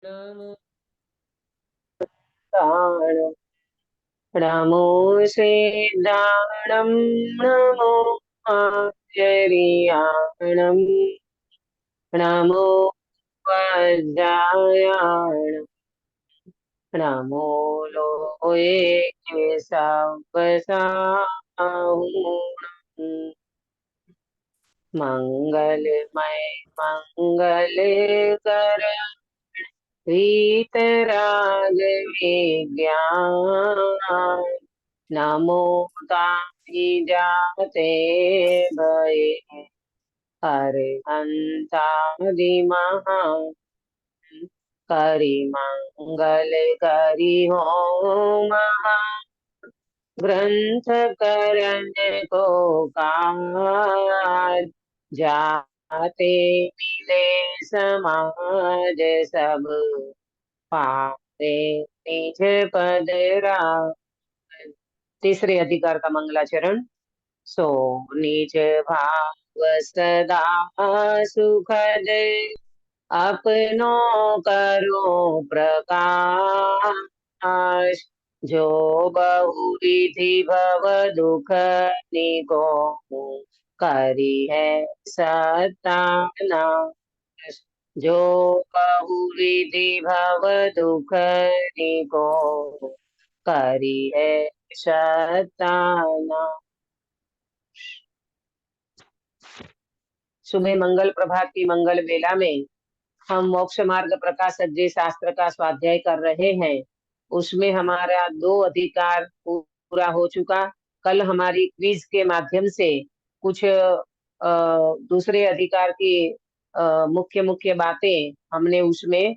नमो दानम नमो सिद्धाणम नमो आचर्याणम नमो वज्रायाणम नमो लोये केशवसाहूणम् मंगलमय मंगलकर वीतराग विज्ञान नमो ताहि जाते भये अरहंतादि महा करि मंगल करि होम ग्रंथ करण को काज जाते मिले समाज सब पाते निज पद राज। तीसरे अधिकार का मंगलाचरण। सो निज भाव सदा सुखद अपनो करो प्रकाश जो बहुविधि भव दुख निको करी है सत्यानाश। जो बहुविधि भव दुख निको करी है सत्यानाश। सुबह मंगल प्रभात की मंगल बेला में हम मोक्ष मार्ग प्रकाशक शास्त्र का स्वाध्याय कर रहे हैं। उसमें हमारा 2 अधिकार पूरा हो चुका। कल हमारी क्विज के माध्यम से कुछ दूसरे अधिकार की मुख्य मुख्य बातें हमने उसमें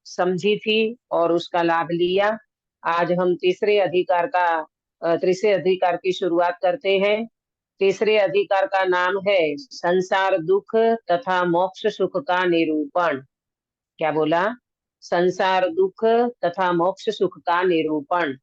समझी थी और उसका लाभ लिया। आज हम तीसरे अधिकार की शुरुआत करते हैं। तीसरे अधिकार का नाम है संसार दुख तथा मोक्ष सुख का निरूपण। क्या बोला? संसार दुख तथा मोक्ष सुख का निरूपण।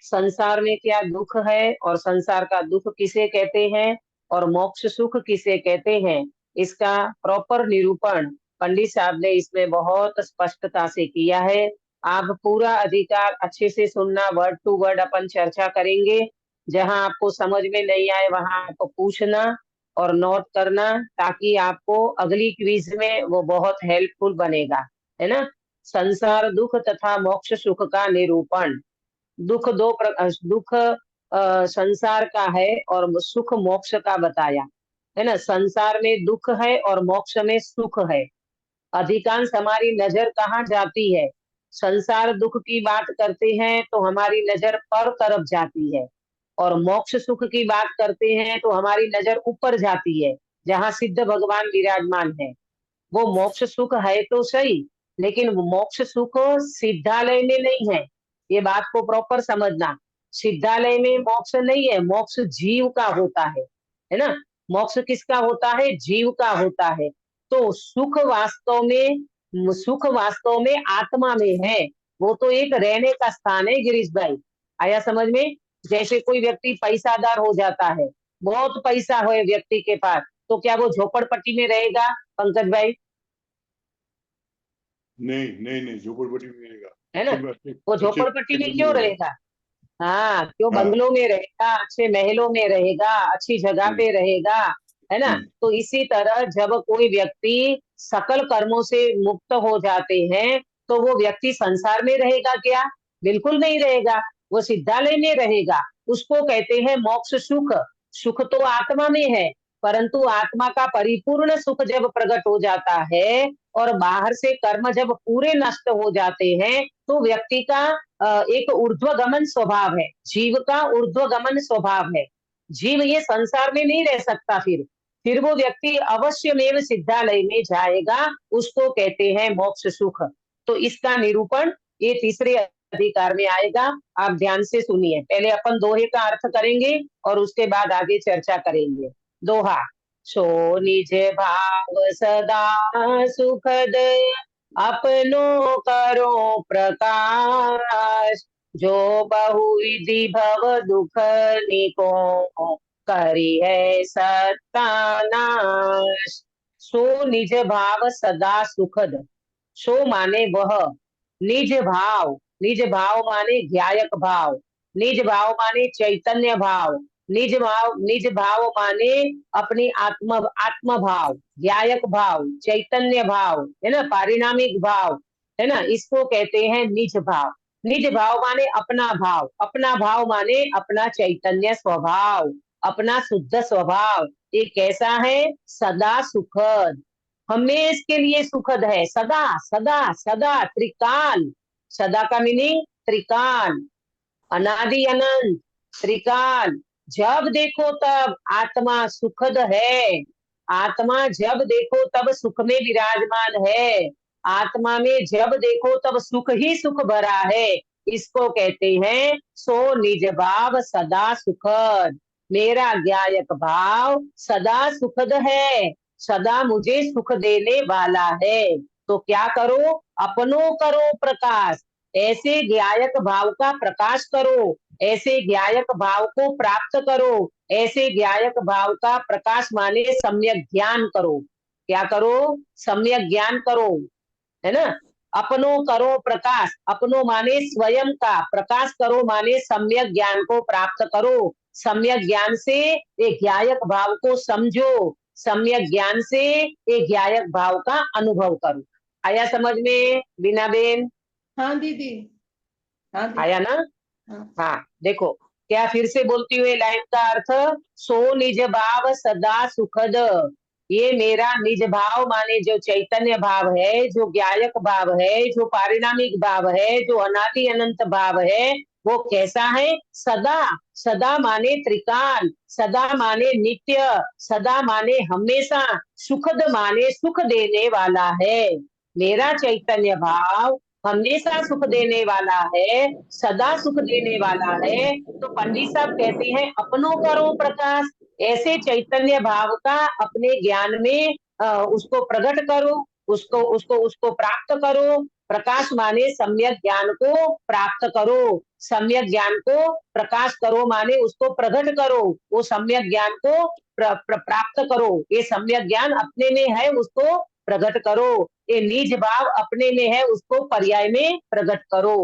संसार में क्या दुख है और संसार का दुख किसे कहते हैं और मोक्ष सुख किसे कहते हैं, इसका प्रॉपर निरूपण पंडित साहब ने इसमें बहुत स्पष्टता से किया है। आप पूरा अधिकार अच्छे से सुनना, वर्ड टू वर्ड अपन चर्चा करेंगे। जहां आपको समझ में नहीं आए वहां आपको पूछना और नोट करना, ताकि आपको अगली क्विज में वो बहुत हेल्पफुल बनेगा, है ना। संसार दुख तथा मोक्ष सुख का निरूपण। दुख संसार का है और सुख मोक्ष का बताया, है ना। संसार में दुख है और मोक्ष में सुख है। अधिकांश हमारी नजर कहाँ जाती है? संसार दुख की बात करते हैं तो हमारी नजर पर तरफ जाती है, और मोक्ष सुख की बात करते हैं तो हमारी नजर ऊपर जाती है, जहाँ सिद्ध भगवान विराजमान है। वो मोक्ष सुख है तो सही, लेकिन वो मोक्ष सुख सिद्धालय में नहीं है। ये बात को प्रॉपर समझना। सिद्धालय में मोक्ष नहीं है, मोक्ष जीव का होता है ना। मोक्ष किसका होता है? जीव का होता है। तो सुख वास्तव में आत्मा में है। वो तो एक रहने का स्थान है। गिरीश भाई, आया समझ में? जैसे कोई व्यक्ति पैसादार हो जाता है, बहुत पैसा है व्यक्ति के पास, तो क्या वो झोपड़पट्टी में रहेगा पंकज भाई? नहीं नहीं नहीं, झोपड़पट्टी में रहेगा। है ना। सब अच्छे वो अच्छे झोपड़पट्टी में घर में क्यों रहेगा। रहेगा? हाँ, क्यों हाँ। बंगलों में रहेगा, अच्छे महलों में रहेगा, अच्छी जगह हम्म, पे रहेगा, है ना। हम्म, तो इसी तरह जब कोई व्यक्ति सकल कर्मों से मुक्त हो जाते हैं तो वो व्यक्ति संसार में रहेगा क्या? बिल्कुल नहीं रहेगा। वो सिद्धालय में रहेगा। उसको कहते हैं मोक्ष सुख। सुख तो आत्मा में है, परंतु आत्मा का परिपूर्ण सुख जब प्रकट हो जाता है और बाहर से कर्म जब पूरे नष्ट हो जाते हैं तो व्यक्ति का एक ऊर्ध्वगमन स्वभाव है। जीव का ऊर्ध्वगमन स्वभाव है। जीव ये संसार में नहीं रह सकता। फिर वो व्यक्ति अवश्यमेव सिद्धालय में जाएगा। उसको कहते हैं मोक्ष सुख। तो इसका निरूपण ये तीसरे अधिकार में आएगा। आप ध्यान से सुनिए। पहले अपन दोहे का अर्थ करेंगे और उसके बाद आगे चर्चा करेंगे। दोहा। सो निज भाव सदा सुखद अपनो करो प्रकाश। जो बहुविधि भव दुख निको करी है सत्यानाश। सो निज भाव सदा सुखद। सो माने वह, निज भाव, निज भाव माने ज्ञायक भाव, निज भाव माने चैतन्य भाव, निज भाव माने अपनी आत्म भाव, ज्ञायक भाव, चैतन्य भाव, है ना, पारिणामिक भाव, है ना, इसको कहते हैं निज भाव। निज भाव माने अपना भाव, अपना भाव माने अपना चैतन्य स्वभाव, अपना शुद्ध स्वभाव। ये कैसा है? सदा सुखद, हमेश के लिए सुखद है, सदा सदा सदा, त्रिकाल, सदा का मीनिंग त्रिकाल, अनादि अनंत, त्रिकाल, जब देखो तब आत्मा सुखद है, आत्मा जब देखो तब सुख में विराजमान है, आत्मा में जब देखो तब सुख ही सुख भरा है। इसको कहते हैं सो निज भाव सदा सुखद, मेरा ज्ञायक भाव सदा सुखद है, सदा मुझे सुख देने वाला है। तो क्या करो? अपनो करो प्रकाश, ऐसे ज्ञायक भाव का प्रकाश करो, ऐसे ज्ञायक भाव को प्राप्त करो, ऐसे ज्ञायक भाव का प्रकाश माने सम्यक ज्ञान करो। क्या करो? सम्यक ज्ञान करो, है ना। अपनो करो प्रकाश, अपनो माने स्वयं का, प्रकाश करो माने सम्यक ज्ञान को प्राप्त करो, सम्यक ज्ञान से एक ज्ञायक भाव को समझो, सम्यक ज्ञान से एक ज्ञायक भाव का अनुभव करो। आया समझ में बीना बेन? हाँ दीदी, हाँ दीदी, आया ना? हाँ। हाँ, देखो क्या फिर से बोलती हुई लाइन का अर्थ, सो निज भाव सदा सुखद, ये मेरा निज भाव माने जो चैतन्य भाव है, जो ज्ञायक भाव है, जो पारिणामिक भाव है, जो अनादि अनंत भाव है, वो कैसा है? सदा, सदा माने त्रिकाल, सदा माने नित्य, सदा माने हमेशा, सुखद माने सुख देने वाला है। मेरा चैतन्य भाव हमेशा सुख देने वाला है, सदा सुख देने वाला है। तो पंडित साहब कहते हैं अपनों करो प्रकाश, ऐसे चैतन्य भाव का अपने ज्ञान में उसको प्रकट करो, उसको उसको उसको प्राप्त करो। प्रकाश माने सम्यक ज्ञान को प्राप्त करो, सम्यक ज्ञान को प्रकाश करो माने उसको प्रकट करो, वो सम्यक ज्ञान को प्राप्त करो। ये सम्यक ज्ञान अपने में है, उसको प्रकट करो। ये निज भाव अपने में है, उसको पर्याय में प्रकट करो।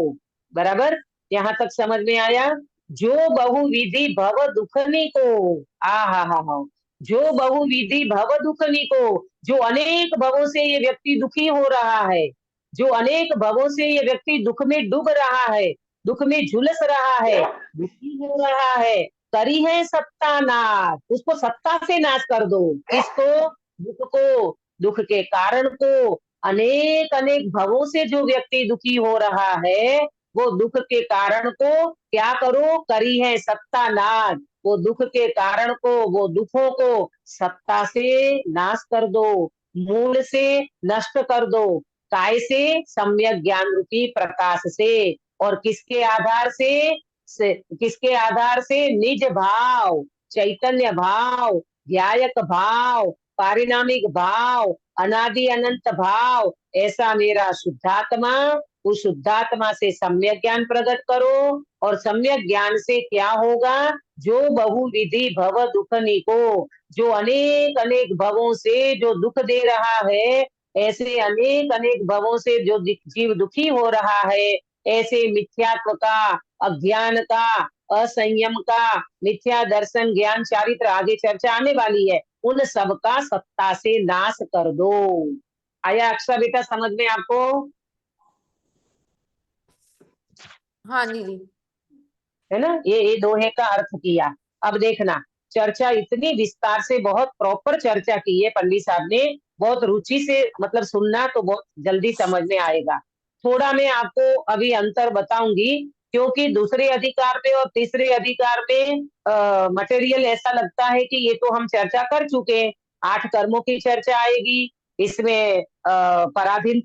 बराबर, यहाँ तक समझ में आया? जो बहुविधि भव दुखनी को, हा, जो बहुविधि भव दुखनी को, जो अनेक भवों से ये व्यक्ति दुखी हो रहा है, जो अनेक भवों से ये व्यक्ति दुख में डूब रहा है, दुख में झुलस रहा है, दुखी हो रहा है, करी है सत्ता नाश, उसको सत्ता से नाश कर दो। इसको, दुख को, दुख के कारण को, अनेक अनेक भवों से जो व्यक्ति दुखी हो रहा है, वो दुख के कारण को क्या करो? करी है सत्ता नाश, वो दुख के कारण को, वो दुखों को सत्ता से नाश कर दो, मूल से नष्ट कर दो। काय से? सम्यक ज्ञान रूपी प्रकाश से। और किसके आधार से किसके आधार से? निज भाव, चैतन्य भाव, ज्ञायक भाव, पारिणामिक भाव, अनादि अनंत भाव, ऐसा मेरा शुद्धात्मा, उस शुद्धात्मा से सम्यक ज्ञान प्रकट करो। और सम्यक ज्ञान से क्या होगा? जो बहुविधि भव दुखनी को, जो अनेक अनेक भवों से जो दुख दे रहा है, ऐसे अनेक अनेक भवों से जो जीव दुखी हो रहा है, ऐसे मिथ्यात्व का, अज्ञान का, असंयम का, मिथ्या दर्शन, ज्ञान, चारित्र, आगे चर्चा आने वाली है, उन सबका सत्ता से नाश कर दो। आया अक्षरा बेटा समझ में आपको? हाँ दीदी। है ना, ये दोहे का अर्थ किया। अब देखना, चर्चा इतनी विस्तार से, बहुत प्रॉपर चर्चा की है पंडित साहब ने, बहुत रुचि से मतलब सुनना तो बहुत जल्दी समझ में आएगा। थोड़ा मैं आपको अभी अंतर बताऊंगी, क्योंकि दूसरे अधिकार में और तीसरे अधिकार में मटेरियल ऐसा लगता है कि ये तो हम चर्चा कर चुके हैं। 8 कर्मों की चर्चा आएगी, इसमें पराधीन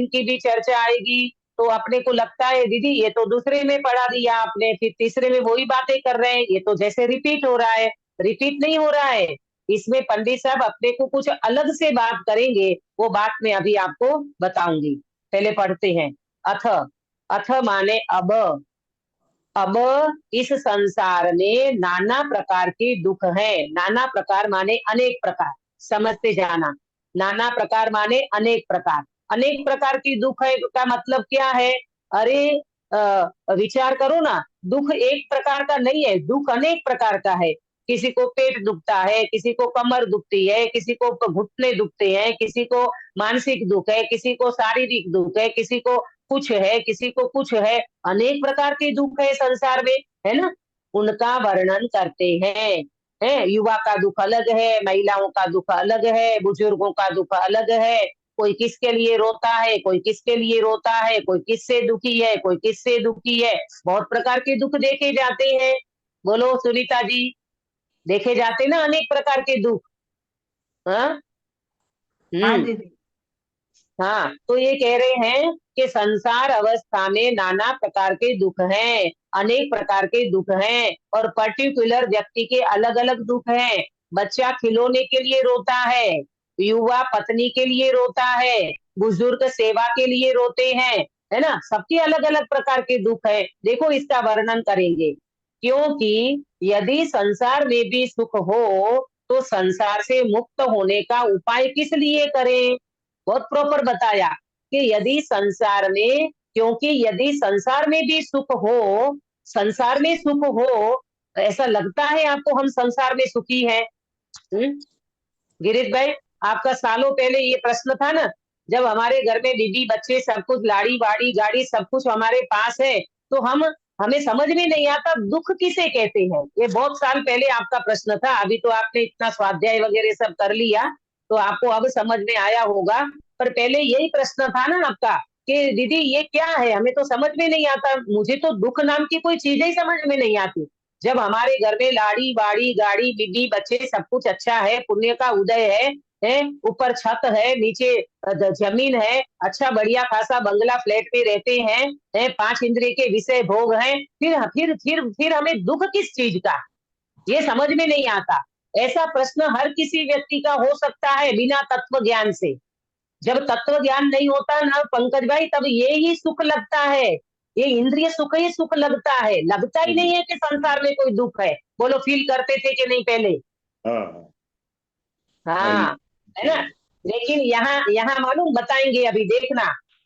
की भी चर्चा आएगी। तो अपने को लगता है दीदी ये तो दूसरे में पढ़ा दिया आपने, फिर तीसरे में वही बातें कर रहे हैं, ये तो जैसे रिपीट हो रहा है। रिपीट नहीं हो रहा है, इसमें पंडित साहब अपने को कुछ अलग से बात करेंगे, वो बात मैं अभी आपको बताऊंगी। पहले पढ़ते हैं। अथ, अथ माने अब, अब इस संसार में नाना प्रकार के दुख हैं। नाना प्रकार माने अनेक प्रकार, समझते जाना। नाना प्रकार माने अनेक प्रकार। अनेक प्रकार की दुख है का मतलब क्या है? अरे विचार करो ना, दुख एक प्रकार का नहीं है, दुख अनेक प्रकार का है। किसी को पेट दुखता है, किसी को कमर दुखती है, किसी को घुटने दुखते हैं, किसी को मानसिक दुख है, किसी को शारीरिक दुख है, किसी को कुछ है, किसी को कुछ है। अनेक प्रकार के दुख है संसार में, है ना? उनका वर्णन करते हैं। युवा का दुख अलग है, महिलाओं का दुख अलग है, बुजुर्गों का दुख अलग है। कोई किसके लिए रोता है, कोई किसके लिए रोता है, कोई किससे दुखी है, कोई किससे दुखी है। बहुत प्रकार के दुख देखे जाते हैं। बोलो सुनीता जी, देखे जाते ना अनेक प्रकार के दुख। हाँ हाँ हम्म दीदी। हाँ, तो ये कह रहे हैं कि संसार अवस्था में नाना प्रकार के दुख हैं, अनेक प्रकार के दुख हैं, और पर्टिकुलर व्यक्ति के अलग अलग दुख हैं। बच्चा खिलौने के लिए रोता है, युवा पत्नी के लिए रोता है, बुजुर्ग सेवा के लिए रोते हैं, है ना? सबके अलग अलग प्रकार के दुख है। देखो इसका वर्णन करेंगे, क्योंकि यदि संसार में भी सुख हो तो संसार से मुक्त होने का उपाय किस लिए करें? बहुत प्रॉपर बताया कि यदि संसार में, क्योंकि यदि संसार में भी सुख हो, संसार में सुख हो, ऐसा लगता है आपको हम संसार में सुखी हैं? गिरीश भाई, आपका सालों पहले ये प्रश्न था ना, जब हमारे घर में बीबी बच्चे सब कुछ, लाड़ी वाड़ी गाड़ी सब कुछ हमारे पास है, तो हमें समझ में नहीं आता दुख किसे कहते हैं। ये बहुत साल पहले आपका प्रश्न था। अभी तो आपने इतना स्वाध्याय वगैरह सब कर लिया, तो आपको अब समझ में आया होगा। पर पहले यही प्रश्न था ना आपका कि दीदी ये क्या है, हमें तो समझ में नहीं आता, मुझे तो दुख नाम की कोई चीज ही समझ में नहीं आती। जब हमारे घर में लाड़ी बाड़ी गाड़ी बीबी बच्चे सब कुछ अच्छा है, पुण्य का उदय है, ऊपर छत है, नीचे जमीन है, अच्छा बढ़िया खासा बंगला फ्लैट में रहते हैं, पांच इंद्रिय के विषय भोग हैं, फिर हमें दुख किस चीज का, ये समझ में नहीं आता। ऐसा प्रश्न हर किसी व्यक्ति का हो सकता है बिना तत्व ज्ञान से। जब तत्व ज्ञान नहीं होता ना पंकज भाई, तब ये ही सुख लगता है, ये इंद्रिय सुख ही सुख लगता है, लगता ही नहीं है कि संसार में कोई दुख है। बोलो फील करते थे कि नहीं पहले? हाँ हाँ, है ना? लेकिन यहाँ यहाँ मालूम बताएंगे अभी देखना,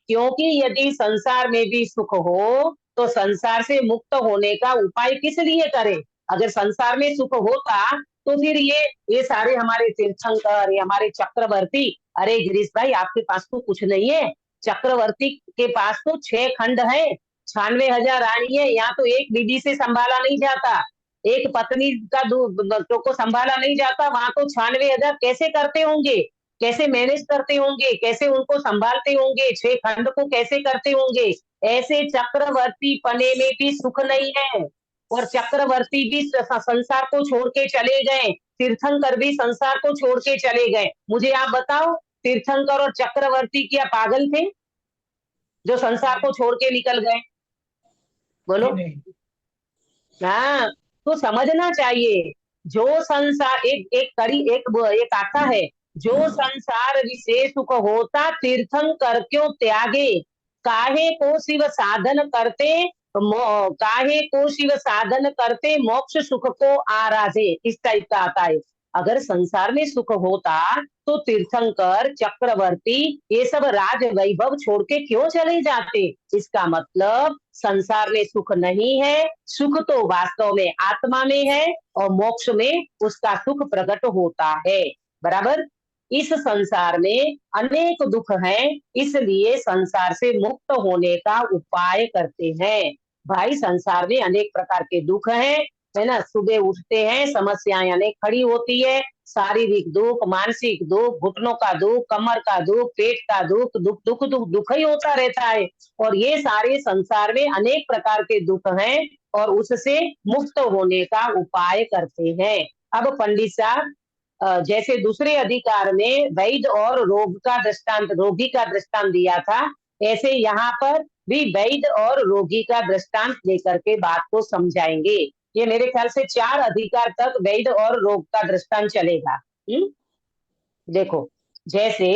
क्योंकि यदि संसार में भी सुख हो तो संसार से मुक्त होने का उपाय किस लिए करें? अगर संसार में सुख होता तो फिर ये सारे हमारे तीर्थंकर, ये हमारे चक्रवर्ती, अरे गिरीश भाई आपके पास तो कुछ नहीं है, चक्रवर्ती के पास तो 6 खंड है, 96,000 रानी है, यहाँ तो एक बीबी से संभाला नहीं जाता, एक पत्नी का बच्चों को संभाला नहीं जाता, वहां तो 96,000 कैसे करते होंगे, कैसे मैनेज करते होंगे, कैसे उनको संभालते होंगे, 6 खंड को कैसे करते होंगे। ऐसे चक्रवर्ती पने में भी सुख नहीं है, और चक्रवर्ती भी संसार को छोड़ के चले गए, तीर्थंकर भी संसार को छोड़ के चले गए। मुझे आप बताओ, तीर्थंकर और चक्रवर्ती क्या पागल थे जो संसार को छोड़ के निकल गए? बोलो। हाँ, तो समझना चाहिए, जो संसार एक आता है, जो संसार विशेष सुख होता तीर्थंकर क्यों त्यागे, काहे को शिव साधन करते, काहे को शिव साधन करते मोक्ष सुख को आराधे, इस टाइप का आता है। अगर संसार में सुख होता तो तीर्थंकर चक्रवर्ती ये सब राज वैभव छोड़ के क्यों चले जाते? इसका मतलब संसार में सुख नहीं है, सुख तो वास्तव में आत्मा में है, और मोक्ष में उसका सुख प्रकट होता है। बराबर। इस संसार में अनेक दुख हैं, इसलिए संसार से मुक्त होने का उपाय करते हैं। भाई संसार में अनेक प्रकार के दुख हैं, है ना? सुबह उठते हैं समस्याएं अनेक खड़ी होती है, शारीरिक दुख, मानसिक दुख, घुटनों का दुख, कमर का दुख, पेट का दुख, दुख दुख दुख दुख ही होता रहता है। और ये सारे संसार में अनेक प्रकार के दुख हैं, और उससे मुक्त होने का उपाय करते हैं। अब पंडित साहब, जैसे दूसरे अधिकार में वैद्य और रोग का दृष्टांत, रोगी का दृष्टांत दिया था, ऐसे यहाँ पर भी वैद्य और रोगी का दृष्टांत लेकर के बात को समझाएंगे। ये मेरे ख्याल से 4 अधिकार तक वैद्य और रोग का दृष्टांत चलेगा। देखो, जैसे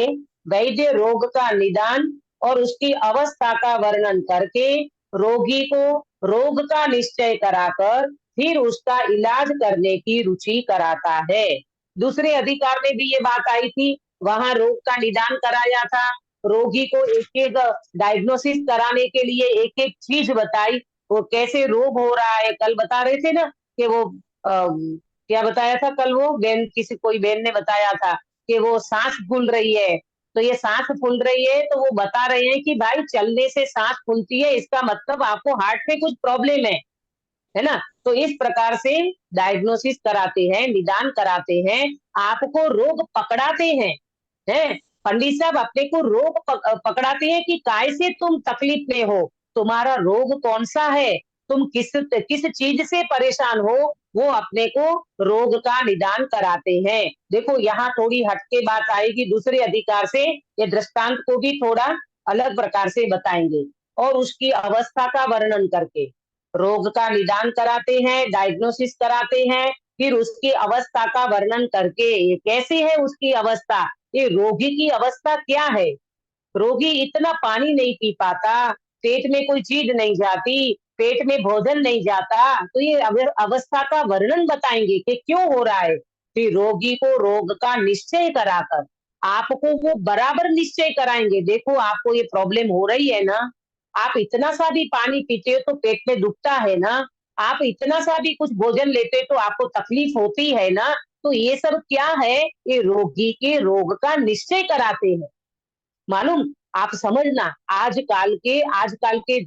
वैद्य रोग का निदान और उसकी अवस्था का वर्णन करके रोगी को रोग का निश्चय कराकर फिर उसका इलाज करने की रुचि कराता है। दूसरे अधिकार में भी ये बात आई थी, वहां रोग का निदान कराया था, रोगी को एक एक डायग्नोसिस कराने के लिए एक एक चीज बताई, वो कैसे रोग हो रहा है। कल बता रहे थे ना कि वो क्या बताया था कल, वो बहन, किसी कोई बहन ने बताया था कि वो सांस फूल रही है। तो ये सांस फूल रही है तो वो बता रहे हैं कि भाई चलने से सांस फूलती है, इसका मतलब आपको हार्ट में कुछ प्रॉब्लम है ना। तो इस प्रकार से डायग्नोसिस कराते हैं, निदान कराते हैं, आपको रोग पकड़ाते हैं। पंडित साहब अपने को रोग पकड़ाते हैं कि काय से तुम तकलीफ में हो, तुम्हारा रोग कौन सा है, तुम किस किस चीज से परेशान हो, वो अपने को रोग का निदान कराते हैं। देखो यहाँ थोड़ी हटके बात आएगी दूसरे अधिकार से, ये दृष्टांत को भी थोड़ा अलग प्रकार से बताएंगे और उसकी अवस्था का वर्णन करके। रोग का निदान कराते हैं, डायग्नोसिस कराते हैं, फिर उसकी अवस्था का वर्णन करके ये कैसी है उसकी अवस्था, ये रोगी की अवस्था क्या है। रोगी इतना पानी नहीं पी पाता, पेट में कोई चीज नहीं जाती, पेट में भोजन नहीं जाता, तो ये अवस्था का वर्णन बताएंगे कि क्यों हो रहा है। फिर रोगी को रोग का निश्चय कराकर आपको वो बराबर निश्चय कराएंगे, देखो आपको ये प्रॉब्लम हो रही है ना, आप इतना सा भी पानी पीते हो तो पेट में दुखता है ना, आप इतना सा भी कुछ भोजन लेते हो तो आपको तकलीफ होती है ना, तो ये सब क्या है, ये रोगी के रोग का निश्चय कराते हैं। मालूम, आप समझना, आजकल के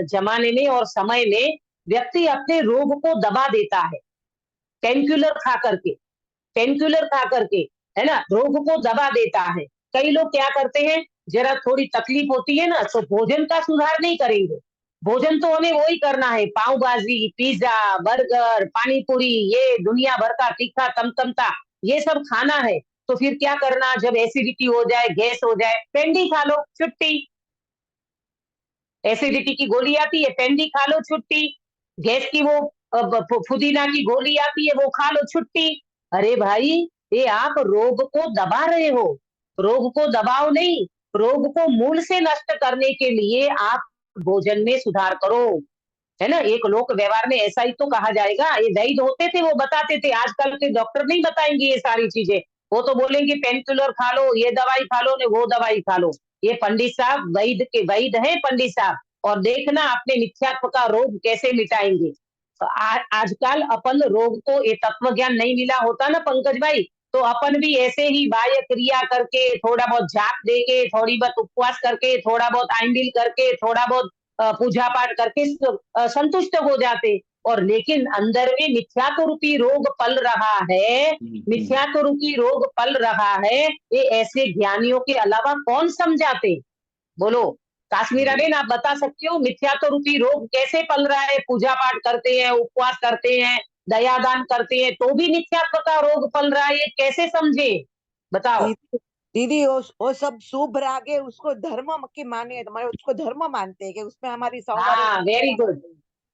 जमाने में और समय में व्यक्ति अपने रोग को दबा देता है, पेनकिलर खा करके, पेनकिलर खा करके, है ना, रोग को दबा देता है। कई लोग क्या करते हैं, जरा थोड़ी तकलीफ होती है ना तो भोजन का सुधार नहीं करेंगे, भोजन तो हमें वही करना है, पाव भाजी, पिज्जा, बर्गर, पानी पूरी, ये दुनिया भर का तीखा तमतमता, ये सब खाना है। तो फिर क्या करना, जब एसिडिटी हो जाए, गैस हो जाए, पेंडी खा लो, छुट्टी। एसिडिटी की गोली आती है, पेंडी खा लो, छुट्टी। गैस की वो पुदीना की गोली आती है, वो खा लो, छुट्टी। अरे भाई, ये आप रोग को दबा रहे हो, रोग को दबाओ नहीं, रोग को मूल से नष्ट करने के लिए आप भोजन में सुधार करो, है ना। एक लोक व्यवहार में ऐसा ही तो कहा जाएगा, ये वैद्य होते थे वो बताते थे, आजकल के डॉक्टर नहीं बताएंगे ये सारी चीजें, वो तो बोलेंगे पेन किलर खा लो, ये दवाई खा लो, ने वो दवाई खा लो। ये पंडित साहब वैद्य के वैद्य हैं पंडित साहब, और देखना अपने मिथ्यात्व का रोग कैसे मिटाएंगे। तो आजकल अपन रोग को ये तत्व ज्ञान नहीं मिला होता ना पंकज भाई, तो अपन भी ऐसे ही बाह्य क्रिया करके, थोड़ा बहुत जाप दे के, थोड़ी बहुत उपवास करके, थोड़ा बहुत आइंबिल करके, थोड़ा बहुत पूजा पाठ करके संतुष्ट हो जाते, और लेकिन अंदर में मिथ्यात्व रूपी रोग पल रहा है, मिथ्यात्व रूपी रोग पल रहा है, ये ऐसे ज्ञानियों के अलावा कौन समझाते, बोलो काश्मीरा बेन, आप बता सकते हो मिथ्यात्व रूपी रोग कैसे पल रहा है, पूजा पाठ करते हैं, उपवास करते हैं, दयादान करते हैं, तो भी मिथ्यात्व का रोग पल रहा है, ये कैसे समझे, बताओ। दीदी दीदी, वो सब शुभ राग है, उसको धर्म की माने, हमारे उसको धर्म मानते हैं कि उसमें हमारी सौंदर्य। हाँ, very good,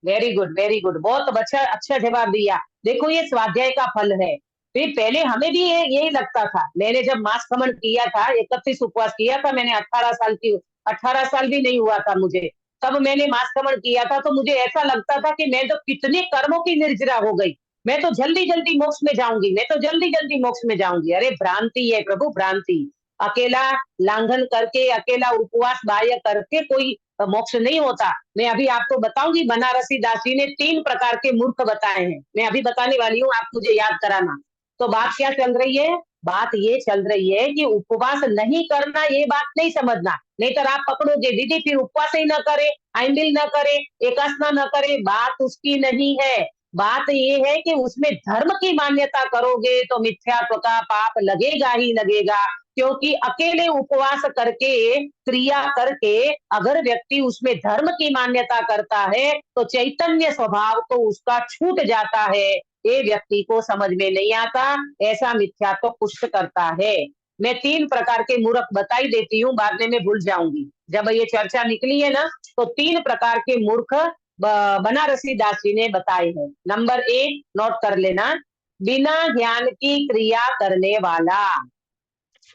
very good, very good, बहुत अच्छा अच्छा जवाब दिया। देखो ये स्वाध्याय का फल है। फिर पहले हमें भी यही लगता था, मैंने जब मास खमन किया था, 31 उपवास किया था मैंने, 18 साल की, 18 साल भी नहीं हुआ था मुझे, तब मैंने मास खमन किया था, तो मुझे ऐसा लगता था कि मैं तो कितने कर्मों की निर्जरा हो गई, मैं तो जल्दी जल्दी मोक्ष में जाऊंगी, मैं तो जल्दी जल्दी मोक्ष में जाऊंगी। अरे भ्रांति है प्रभु, भ्रांति। अकेला लांघन करके, अकेला उपवास बाह्य करके कोई मोक्ष नहीं होता। मैं अभी आपको बताऊंगी, बनारसी दास जी ने 3 प्रकार के मूर्ख बताए हैं, मैं अभी बताने वाली हूँ, आप मुझे याद कराना। तो बात क्या चल रही है, बात ये चल रही है कि उपवास नहीं करना, ये बात नहीं समझना, नहीं तो आप पकड़ोगे दीदी फिर उपवास ही न करे, आइंबिल न करे, एकासना न करे, बात उसकी नहीं है। बात ये है कि उसमें धर्म की मान्यता करोगे तो मिथ्यात्व का पाप लगेगा ही लगेगा, क्योंकि अकेले उपवास करके, क्रिया करके अगर व्यक्ति उसमें धर्म की मान्यता करता है तो चैतन्य स्वभाव तो उसका छूट जाता है, ये व्यक्ति को समझ में नहीं आता, ऐसा मिथ्यात्व पुष्ट करता है। मैं 3 प्रकार के मूर्ख बताई देती हूँ, बाद में मैं भूल जाऊंगी, जब ये चर्चा निकली है ना, तो 3 प्रकार के मूर्ख बनारसी दास जी ने बताए हैं। नंबर 1 नोट कर लेना, बिना ज्ञान की क्रिया करने वाला।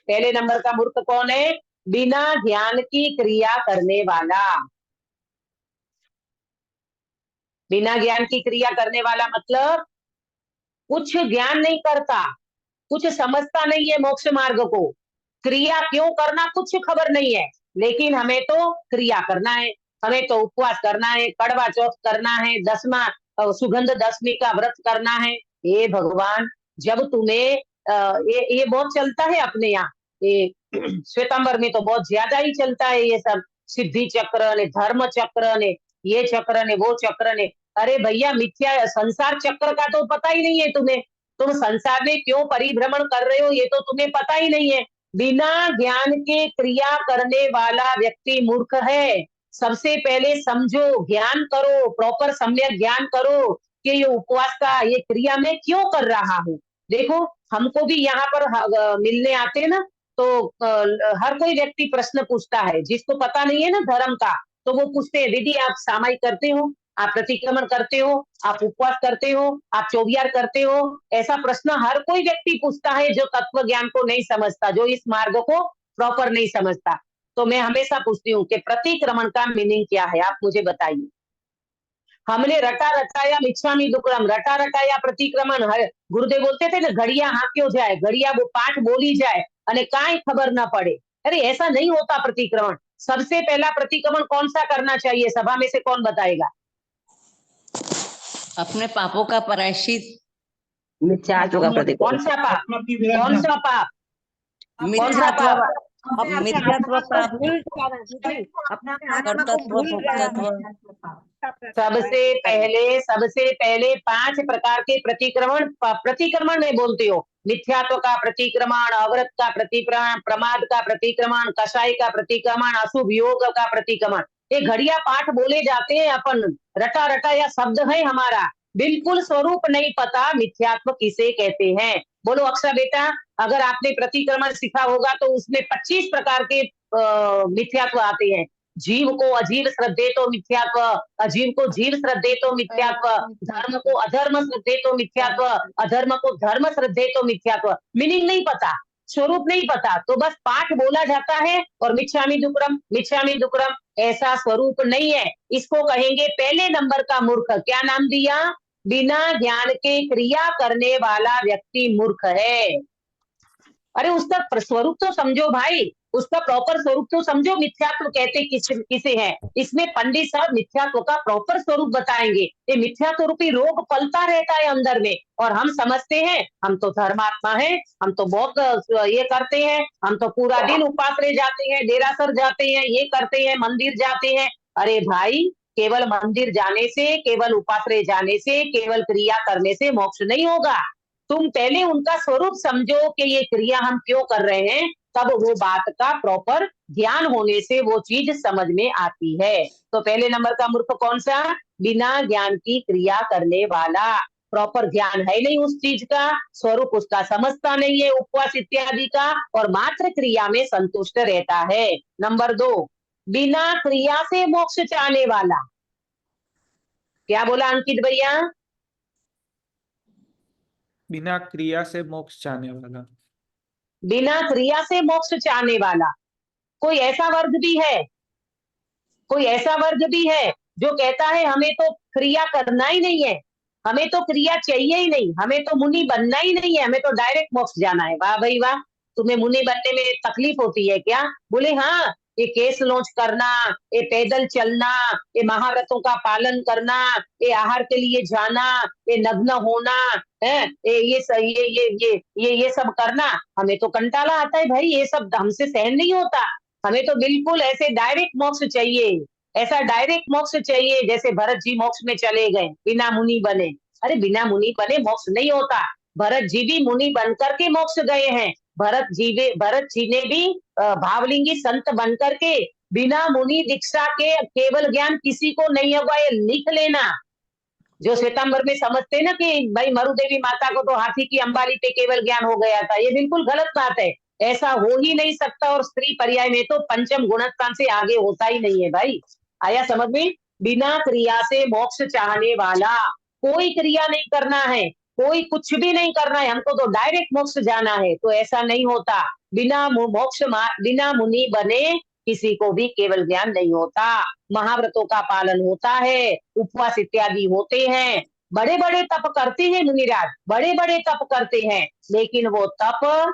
पहले नंबर का मूर्ख कौन है, बिना ज्ञान की क्रिया करने वाला। बिना ज्ञान की क्रिया करने वाला मतलब कुछ ज्ञान नहीं करता, कुछ समझता नहीं है मोक्ष मार्ग को, क्रिया क्यों करना कुछ खबर नहीं है, लेकिन हमें तो क्रिया करना है, हमें तो उपवास करना है, कड़वा चौथ करना है, 10वां सुगंध दशमी का व्रत करना है। हे भगवान, जब तुम्हें ये बहुत चलता है अपने यहाँ, ये श्वेतांबर में तो बहुत ज्यादा ही चलता है ये सब, सिद्धि चक्र ने, धर्म चक्र ने, ये चक्र ने, वो चक्र ने। अरे भैया, मिथ्या संसार चक्र का तो पता ही नहीं है तुम्हें, तुम संसार में क्यों परिभ्रमण कर रहे हो ये तो तुम्हें पता ही नहीं है। बिना ज्ञान के क्रिया करने वाला व्यक्ति मूर्ख है। सबसे पहले समझो, ज्ञान करो, प्रॉपर सम्यक ज्ञान करो कि ये उपवास का ये क्रिया मैं क्यों कर रहा हूँ। देखो, हमको भी यहाँ पर मिलने आते हैं ना, तो हर कोई व्यक्ति प्रश्न पूछता है, जिसको पता नहीं है ना धर्म का, तो वो पूछते हैं, दीदी आप सामायिक करते हो, आप प्रतिक्रमण करते हो, आप उपवास करते हो, आप चौबियार करते हो? ऐसा प्रश्न हर कोई व्यक्ति पूछता है जो तत्व ज्ञान को नहीं समझता, जो इस मार्ग को प्रॉपर नहीं समझता। तो मैं हमेशा पूछती हूँ कि प्रतिक्रमण का मीनिंग क्या है, आप मुझे बताइए। हमने रटा रटाया मिच्छामी दुक्कड़म, रटा रटाया प्रतिक्रमण, गुरुदेव बोलते थे ना, घड़िया हांक्यो जाए, घड़िया वो पाठ बोली जाए अने काई खबर ना पड़े। अरे ऐसा नहीं होता प्रतिक्रमण। सबसे पहला प्रतिक्रमण कौन सा करना चाहिए, सभा में से कौन बताएगा? अपने पापों का प्रायश्चित। मिथ्यात्व का प्रतिक्रमण। कौन सा पाप? कौन सा पाप? कौन सा पाप? मिथ्यात्व पाप, भूल जाना दीदी, अपने आत्मा को कर्तृत्व, भूल भोक्तृत्व। सबसे पहले 5 प्रकार के प्रतिक्रमण में बोलते हो। मिथ्यात्व का प्रतिक्रमण, अव्रत का प्रतिक्रमण, प्रमाद का प्रतिक्रमण, कषाय का प्रतिक्रमण, अशुभ योग का प्रतिक्रमण। ये घड़िया पाठ बोले जाते हैं, अपन रटा रटा या शब्द है हमारा, बिल्कुल स्वरूप नहीं पता मिथ्यात्व किसे कहते हैं। बोलो अक्षरा बेटा, अगर आपने प्रतिक्रमण सीखा होगा तो उसमें 25 प्रकार के मिथ्यात्व आते हैं। जीव को अजीव श्रद्धे तो मिथ्यात्व, अजीव को जीव श्रद्धे तो मिथ्यात्व, धर्म को अधर्म श्रद्धे तो मिथ्यात्व, अधर्म को धर्म श्रद्धे तो मिथ्यात्व। मीनिंग नहीं पता, स्वरूप नहीं पता, तो बस पाठ बोला जाता है और मिच्छामी दुक्कड़म, ऐसा स्वरूप नहीं है। इसको कहेंगे पहले नंबर का मूर्ख। क्या नाम दिया? बिना ज्ञान के क्रिया करने वाला व्यक्ति मूर्ख है। अरे उसका स्वरूप तो समझो भाई, उसका प्रॉपर स्वरूप तो समझो, मिथ्यात्व कहते किसे है। इसमें पंडित साहब मिथ्यात्व का प्रॉपर स्वरूप बताएंगे। ये मिथ्यात्व रूपी रोग पलता रहता है अंदर में, और हम समझते हैं हम तो धर्मात्मा है, हम तो बहुत ये करते हैं, हम तो पूरा दिन उपास रह जाते हैं, देरासर जाते हैं, ये करते हैं, मंदिर जाते हैं। अरे भाई, केवल मंदिर जाने से, केवल उपास रह जाने से, केवल क्रिया करने से मोक्ष नहीं होगा। तुम पहले उनका स्वरूप समझो कि ये क्रिया हम क्यों कर रहे हैं, तब वो बात का प्रॉपर ज्ञान होने से वो चीज समझ में आती है। तो पहले नंबर का मूर्ख कौन सा? बिना ज्ञान की क्रिया करने वाला। प्रॉपर ज्ञान है नहीं उस चीज का, स्वरूप उसका समझता नहीं है, उपवास इत्यादि का, और मात्र क्रिया में संतुष्ट रहता है। नंबर 2, बिना क्रिया से मोक्ष चाहने वाला। क्या बोला अंकित भैया? बिना क्रिया से मोक्ष चाहने वाला। बिना क्रिया से मोक्ष चाहने वाला। कोई ऐसा वर्ग भी है, कोई ऐसा वर्ग भी है जो कहता है हमें तो क्रिया करना ही नहीं है, हमें तो क्रिया चाहिए ही नहीं, हमें तो मुनि बनना ही नहीं है, हमें तो डायरेक्ट मोक्ष जाना है। वाह भाई वाह, तुम्हें मुनि बनने में तकलीफ होती है क्या? बोले हाँ, ये केस लॉन्च करना, ये पैदल चलना, ये महाव्रतों का पालन करना, ये आहार के लिए जाना, ये नग्न होना है, ये सब करना, हमें तो कंटाला आता है भाई, ये सब हमसे सहन नहीं होता। हमें तो बिल्कुल ऐसे डायरेक्ट मोक्ष चाहिए, ऐसा डायरेक्ट मोक्ष चाहिए जैसे भरत जी मोक्ष में चले गए बिना मुनि बने। अरे बिना मुनि बने मोक्ष नहीं होता, भरत जी भी मुनि बन करके मोक्ष गए हैं। भरत जी ने भी भावलिंगी संत बन करके बिना मुनि दीक्षा के केवल ज्ञान किसी को नहीं होगा, ये लिख लेना। जो श्वेतांबर में समझते ना कि भाई मरुदेवी माता को तो हाथी की अंबारी पे केवल ज्ञान हो गया था, ये बिल्कुल गलत बात है। ऐसा हो ही नहीं सकता, और स्त्री पर्याय में तो पंचम गुणस्थान से आगे होता ही नहीं है भाई। आया समझ में? बिना क्रिया से मोक्ष चाहने वाला, कोई क्रिया नहीं करना है, कोई कुछ भी नहीं करना है, हमको तो डायरेक्ट मोक्ष जाना है, तो ऐसा नहीं होता। बिना बिना मुनि बने किसी को भी केवल ज्ञान नहीं होता। महाव्रतों का पालन होता है, उपवास इत्यादि होते हैं, बड़े बड़े तप करते हैं मुनिराज, बड़े बड़े तप करते हैं, लेकिन वो तप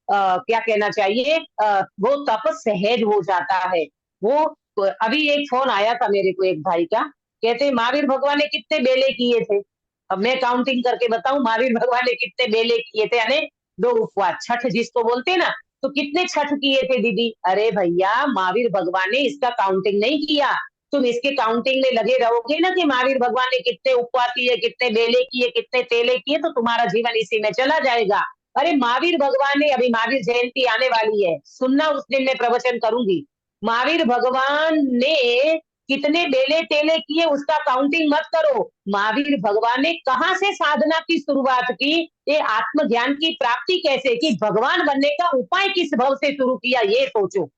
क्या कहना चाहिए, वो तप सहज हो जाता है। वो अभी एक फोन आया था मेरे को एक भाई का, कहते महावीर भगवान ने कितने बेले किए थे। अब मैं काउंटिंग करके बताऊं महावीर भगवान ने कितने बेले किए थे, यानी 2 उपवास, छठ जिसको बोलते हैं ना, तो कितने छठ किए थे दीदी। अरे भैया महावीर भगवान ने इसका काउंटिंग नहीं किया। तुम इसके काउंटिंग में लगे रहोगे ना कि महावीर भगवान ने कितने उपवास किए, कितने बेले किए, कितने तेले किए, तो तुम्हारा जीवन इसी में चला जाएगा। अरे महावीर भगवान ने, अभी महावीर जयंती आने वाली है, सुनना उस दिन मैं प्रवचन करूंगी। महावीर भगवान ने कितने बेले तेले किए उसका काउंटिंग मत करो। महावीर भगवान ने कहाँ से साधना की शुरुआत की, ये आत्मज्ञान की प्राप्ति कैसे की, भगवान बनने का उपाय किस भाव से शुरू किया, ये सोचो।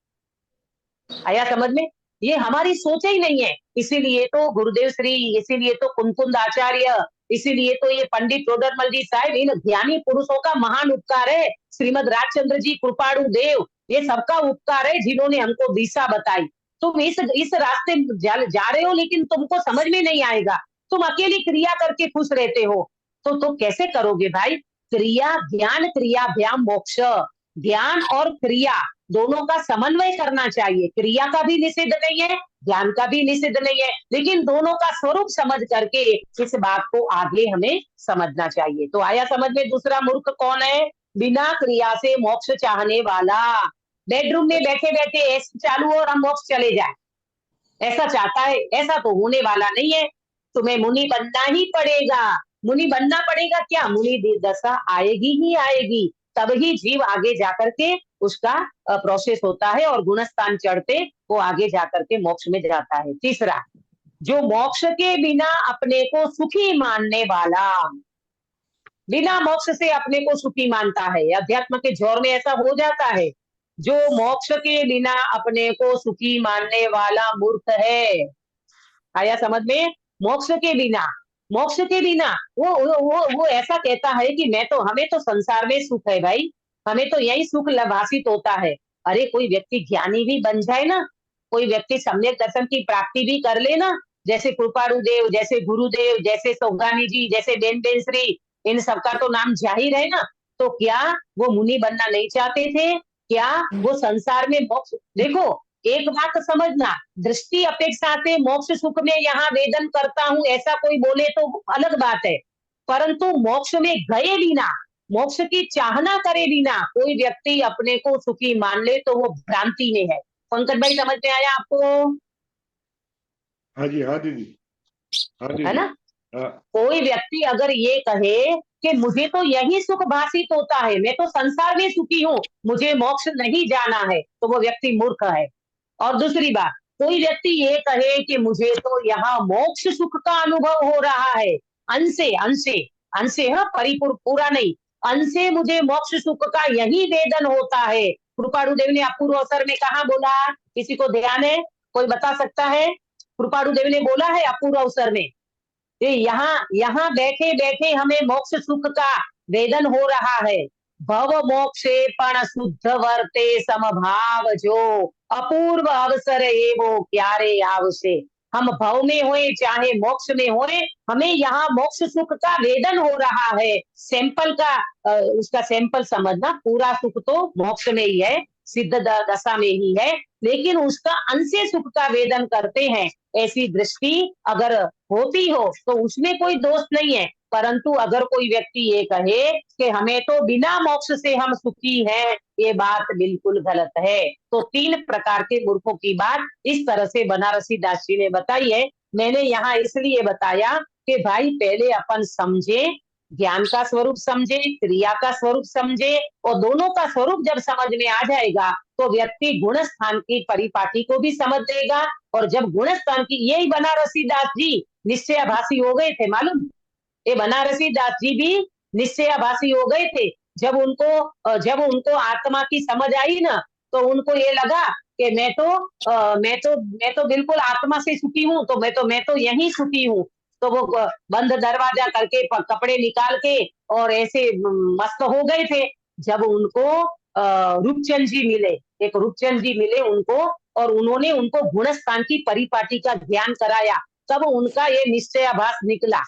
आया समझ में? ये हमारी सोच ही नहीं है। इसीलिए तो गुरुदेव श्री, इसीलिए तो कुंकुंद आचार्य, इसीलिए तो ये पंडित टोडरमल जी साहब, इन ज्ञानी पुरुषों का महान उपकार है। श्रीमद राजचंद्र जी कृपाणु देव, ये सबका उपकार है जिन्होंने हमको दिशा बताई। तुम इस रास्ते जा रहे हो, लेकिन तुमको समझ में नहीं आएगा। तुम अकेली क्रिया करके खुश रहते हो, तो कैसे करोगे भाई? क्रिया, ज्ञान क्रिया भ्याम मोक्ष, ज्ञान और क्रिया दोनों का समन्वय करना चाहिए। क्रिया का भी निषेध नहीं है, ज्ञान का भी निषेध नहीं है, लेकिन दोनों का स्वरूप समझ करके इस बात को आगे हमें समझना चाहिए। तो आया समझ में? दूसरा मूर्ख कौन है? बिना क्रिया से मोक्ष चाहने वाला। बेडरूम में बैठे बैठे एसी चालू हो और हम मोक्ष चले जाए, ऐसा चाहता है। ऐसा तो होने वाला नहीं है। तुम्हें मुनि बनना ही पड़ेगा। मुनि बनना पड़ेगा क्या? मुनि दशा आएगी ही आएगी, तब ही जीव आगे जाकर के उसका प्रोसेस होता है और गुणस्थान चढ़ते वो आगे जाकर के मोक्ष में जाता है। तीसरा, जो मोक्ष के बिना अपने को सुखी मानने वाला, बिना मोक्ष से अपने को सुखी मानता है, अध्यात्म के जोर में ऐसा हो जाता है। जो मोक्ष के बिना अपने को सुखी मानने वाला मूर्ख है। आया समझ में? मोक्ष के बिना, मोक्ष के बिना वो ऐसा कहता है कि मैं तो, हमें तो संसार में सुख है भाई, हमें तो यही सुख भाषित होता है। अरे कोई व्यक्ति ज्ञानी भी बन जाए ना, कोई व्यक्ति सम्यक दर्शन की प्राप्ति भी कर ले ना, जैसे कृपाणु देव, जैसे गुरुदेव, जैसे सौगानी जी, जैसे बेन श्री, इन सबका तो नाम जाहिर है ना, तो क्या वो मुनि बनना नहीं चाहते थे? क्या वो संसार में मोक्ष? देखो एक बात समझना, दृष्टि अपेक्षा से मोक्ष सुख में यहाँ वेदन करता हूँ ऐसा कोई बोले तो अलग बात है, परंतु मोक्ष में गए बिना, मोक्ष की चाहना करे बिना कोई व्यक्ति अपने को सुखी मान ले तो वो भ्रांति में है। पंकज भाई समझ में आया आपको? हाँ जी, हाँ दीदी, हाँ है दीदी, ना? हाँ। कोई व्यक्ति अगर ये कहे कि मुझे तो यही सुख भाषित होता है, मैं तो संसार में सुखी हूँ, मुझे मोक्ष नहीं जाना है, तो वो व्यक्ति मूर्ख है। और दूसरी बात, कोई व्यक्ति ये कहे कि मुझे तो यहाँ मोक्ष सुख का अनुभव हो रहा है, अंशे अंशे अंशे, हाँ परिपूर्ण पूरा नहीं, अंशे मुझे मोक्ष सुख का यही वेदन होता है। कृपाणु देव ने अपूर्व अवसर में कहा बोला? किसी को ध्यान है? कोई बता सकता है? कृपाणु देव ने बोला है अपूर्व अवसर में, यहाँ बैठे बैठे हमें मोक्ष सुख का वेदन हो रहा है। भव मोक्षे पण शुद्ध वर्ते समभाव जो, अपूर्व अवसर एवो क्यारे आवसे। हम भव में होए चाहे मोक्ष में होए, हमें यहाँ मोक्ष सुख का वेदन हो रहा है। सैंपल का उसका सैंपल समझना, पूरा सुख तो मोक्ष में ही है, सिद्ध दशा में ही है, लेकिन उसका अंशे सुख का वेदन करते हैं। ऐसी दृष्टि अगर होती हो तो उसमें कोई दोष नहीं है, परंतु अगर कोई व्यक्ति ये कहे कि हमें तो बिना मोक्ष से हम सुखी हैं, ये बात बिल्कुल गलत है। तो 3 प्रकार के मूर्खों की बात इस तरह से बनारसी दास जी ने बताई है। मैंने यहाँ इसलिए बताया कि भाई पहले अपन समझे, ज्ञान का स्वरूप समझे, क्रिया का स्वरूप समझे, और दोनों का स्वरूप जब समझ में आ जाएगा तो व्यक्ति गुण स्थान की परिपाटी को भी समझ लेगा। और जब गुण स्थान की, यही बनारसी दास जी निश्चयाभासी हो गए थे, मालूम? ये बनारसी दास जी भी निश्चयाभासी हो गए थे। जब उनको आत्मा की समझ आई ना, तो उनको ये लगा कि मैं तो बिल्कुल आत्मा से सुखी हूँ, तो मैं तो यही सुखी हूँ। तो वो बंद दरवाजा करके कपड़े निकाल के और ऐसे मस्त हो गए थे। जब उनको रूपचंद जी मिले, एक रूपचंद जी मिले उनको, और उन्होंने उनको गुण स्थान की परिपाटी का ज्ञान कराया, तब उनका ये निश्चयाभास निकला।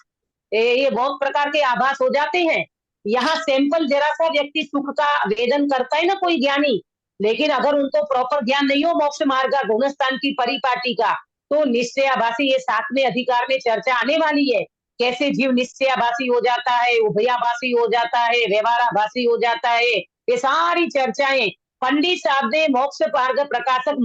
ये बहुत प्रकार के आभास हो जाते हैं। यहाँ सैंपल जरा सा व्यक्ति सुख का वेदन करता है ना कोई ज्ञानी, लेकिन अगर उनको प्रॉपर ज्ञान नहीं हो मोक्ष मार्ग का, गुणस्थान की परिपाटी का, तो निश्चयाभासी, ये 7वें अधिकार में चर्चा आने वाली है, कैसे जीव निश्चयाभासी हो जाता है, उभयाभासी हो जाता है, व्यवहाराभासी हो जाता है, ये सारी चर्चाएं पंडित साहब ने मोक्ष मार्ग प्रकाशक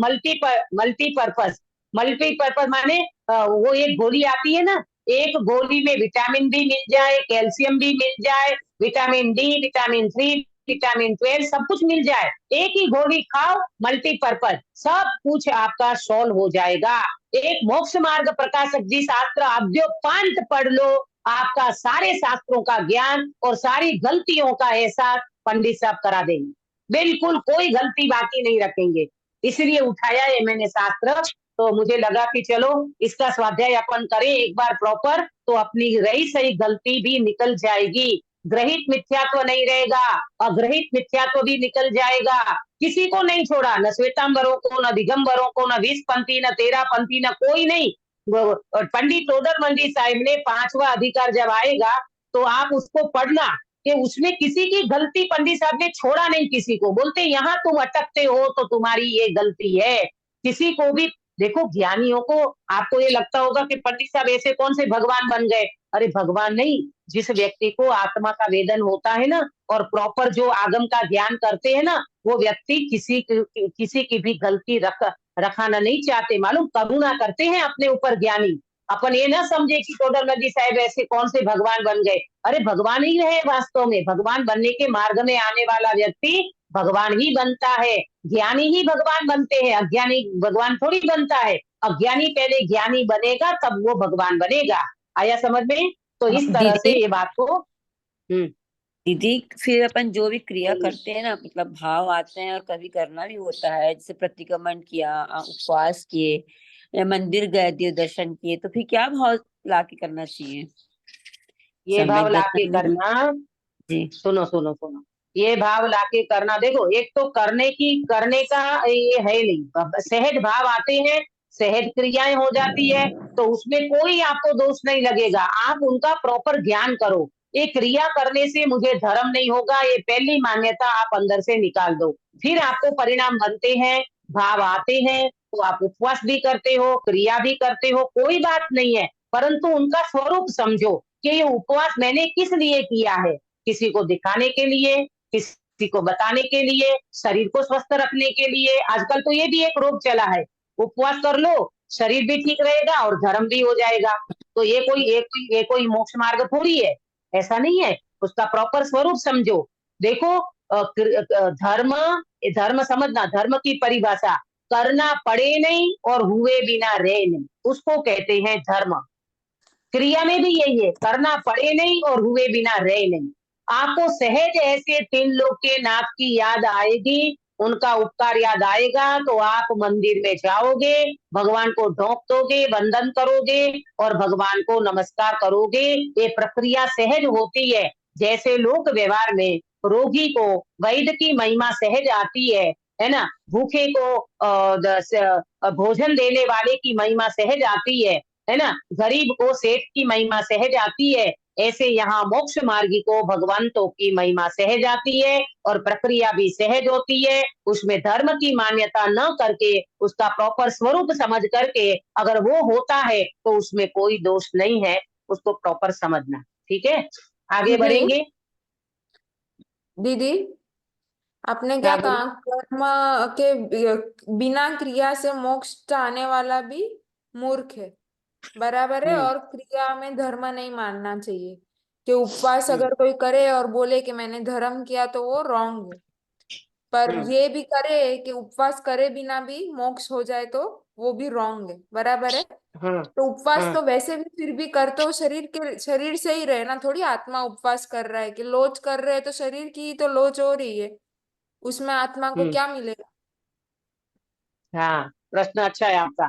मल्टीपर्पज माने वो एक गोली आती है ना, एक गोली में विटामिन बी मिल जाए, कैल्शियम भी मिल जाए, विटामिन डी, विटामिन 3, विटामिन 12 सब कुछ मिल जाए, एक ही गोली खाओ, मल्टीपर्पज, सब कुछ आपका सॉल्व हो जाएगा। एक मोक्ष मार्ग प्रकाशक जी शास्त्र अद्योपांत पढ़ लो, आपका सारे शास्त्रों का ज्ञान और सारी गलतियों का एहसास पंडित साहब करा देंगे, बिल्कुल कोई गलती बाकी नहीं रखेंगे। इसलिए उठाया है मैंने शास्त्र, तो मुझे लगा कि चलो इसका स्वाध्याय अपन करें एक बार प्रॉपर, तो अपनी रही सही गलती भी निकल जाएगी, ग्रहित मिथ्यात्व नहीं रहेगा, अग्रहित मिथ्यात्व भी निकल जाएगा। किसी को नहीं छोड़ा, न श्वेतांबरों को, न दिगंबरों को, न 20 पंथी, न 13 पंथी, न कोई नहीं। पंडित टोडरमल जी साहिब ने 5वां अधिकार जब आएगा तो आप उसको पढ़ना कि उसमें किसी की गलती पंडित साहब ने छोड़ा नहीं, किसी को बोलते यहाँ तुम अटकते हो तो तुम्हारी ये गलती है, किसी को भी। देखो ज्ञानियों को, आपको ये लगता होगा कि पंडित साहब ऐसे कौन से भगवान बन गए, अरे भगवान नहीं, जिस व्यक्ति को आत्मा का वेदन होता है ना और प्रॉपर जो आगम का ज्ञान करते हैं ना, वो व्यक्ति किसी की भी गलती रखाना नहीं चाहते, मालूम, करुणा करते हैं अपने ऊपर ज्ञानी। अपन ये ना समझे कि टोडरमल जी साहब ऐसे कौन से भगवान बन गए, अरे भगवान ही रहे वास्तव में, भगवान बनने के मार्ग में आने वाला व्यक्ति भगवान ही बनता है, ज्ञानी ही भगवान बनते हैं, अज्ञानी भगवान थोड़ी बनता है। अज्ञानी पहले ज्ञानी बनेगा तब वो भगवान बनेगा, आया समझ में? तो इस तरह से ये बात को दीदी, फिर अपन जो भी क्रिया करते हैं ना, मतलब भाव आते हैं और कभी करना भी होता है, जैसे प्रतिक्रमण किया, उपवास किए या मंदिर गए, देव दर्शन किए, तो फिर क्या भाव लाके करना चाहिए? ये भाव लाके दर्शन करना, जी, सुनो, ये भाव लाके करना, देखो एक तो करने का ये है नहीं, सहज भाव आते हैं, सहज क्रियाएं हो जाती है, तो उसमें कोई आपको दोष नहीं लगेगा, आप उनका प्रॉपर ज्ञान करो। ये क्रिया करने से मुझे धर्म नहीं होगा, ये पहली मान्यता आप अंदर से निकाल दो, फिर आपको परिणाम बनते हैं, भाव आते हैं, तो आप उपवास भी करते हो, क्रिया भी करते हो, कोई बात नहीं है, परंतु उनका स्वरूप समझो कि ये उपवास मैंने किस लिए किया है, किसी को दिखाने के लिए, किसी को बताने के लिए, शरीर को स्वस्थ रखने के लिए। आजकल तो ये भी एक रोग चला है, उपवास कर लो, शरीर भी ठीक रहेगा और धर्म भी हो जाएगा, तो ये कोई मोक्ष मार्ग थोड़ी है, ऐसा नहीं है, उसका प्रॉपर स्वरूप समझो। देखो धर्म समझना, धर्म की परिभाषा करना पड़े नहीं और हुए बिना रहे नहीं, उसको कहते हैं धर्म। क्रिया में भी यही है, करना पड़े नहीं और हुए बिना रहे नहीं। आपको सहज ऐसे 3 लोग के नाथ की याद आएगी, उनका उपकार याद आएगा, तो आप मंदिर में जाओगे, भगवान को ढोक दोगे, वंदन करोगे और भगवान को नमस्कार करोगे। ये प्रक्रिया सहज होती है, जैसे लोक व्यवहार में रोगी को वैद्य की महिमा सहज आती है ना, भूखे को भोजन देने वाले की महिमा सहज आती है ना, गरीब को सेठ की महिमा सहज आती है, ऐसे यहाँ मोक्ष मार्गी को भगवंतों की महिमा सहज आती है और प्रक्रिया भी सहज होती है। उसमें धर्म की मान्यता न करके उसका प्रॉपर स्वरूप समझ करके अगर वो होता है तो उसमें कोई दोष नहीं है, उसको प्रॉपर समझना। ठीक है, आगे दीदी, बढ़ेंगे। दीदी आपने क्या क्या कहा, कर्म के बिना क्रिया से मोक्ष चाहने वाला भी मूर्ख है, बराबर है, और क्रिया में धर्म नहीं मानना चाहिए, कि उपवास अगर कोई करे और बोले कि मैंने धर्म किया तो वो रॉन्ग है, पर ये भी करे कि उपवास करे बिना भी मोक्ष हो जाए तो वो भी रॉन्ग है, बराबर है। तो उपवास तो वैसे भी फिर भी करते हो, शरीर से ही रहे ना, थोड़ी आत्मा उपवास कर रहा है, कि लोच कर रहे हैं तो शरीर की तो लोच हो रही है, उसमें आत्मा को क्या मिलेगा? हाँ, प्रश्न अच्छा है आपका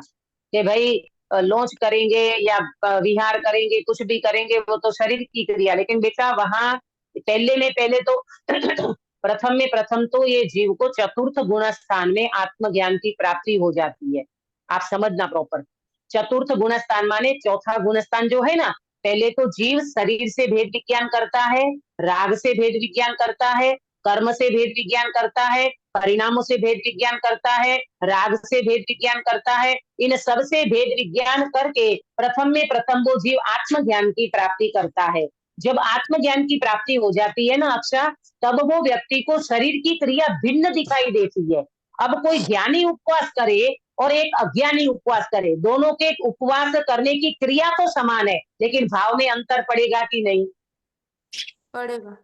कि भाई लॉन्च करेंगे या विहार करेंगे, कुछ भी करेंगे, वो तो शरीर की क्रिया, लेकिन बेटा वहां पहले तो प्रथम तो ये जीव को चतुर्थ गुण स्थान में आत्मज्ञान की प्राप्ति हो जाती है। आप समझना प्रॉपर, चतुर्थ गुण स्थान माने चौथा गुण स्थान जो है ना, पहले तो जीव शरीर से भेद विज्ञान करता है, राग से भेद विज्ञान करता है, कर्म से भेद विज्ञान करता है, परिणामों से भेद विज्ञान करता है, राग से भेद विज्ञान करता है। इन सब से भेद विज्ञान करके प्रथम वो जीव आत्मज्ञान की प्राप्ति करता है। जब आत्मज्ञान की प्राप्ति हो जाती है ना अक्षा, तब वो व्यक्ति को शरीर की क्रिया भिन्न दिखाई देती है। अब कोई ज्ञानी उपवास करे और एक अज्ञानी उपवास करे, दोनों के उपवास करने की क्रिया तो समान है, लेकिन भाव में अंतर पड़ेगा कि नहीं? पड़ेगा।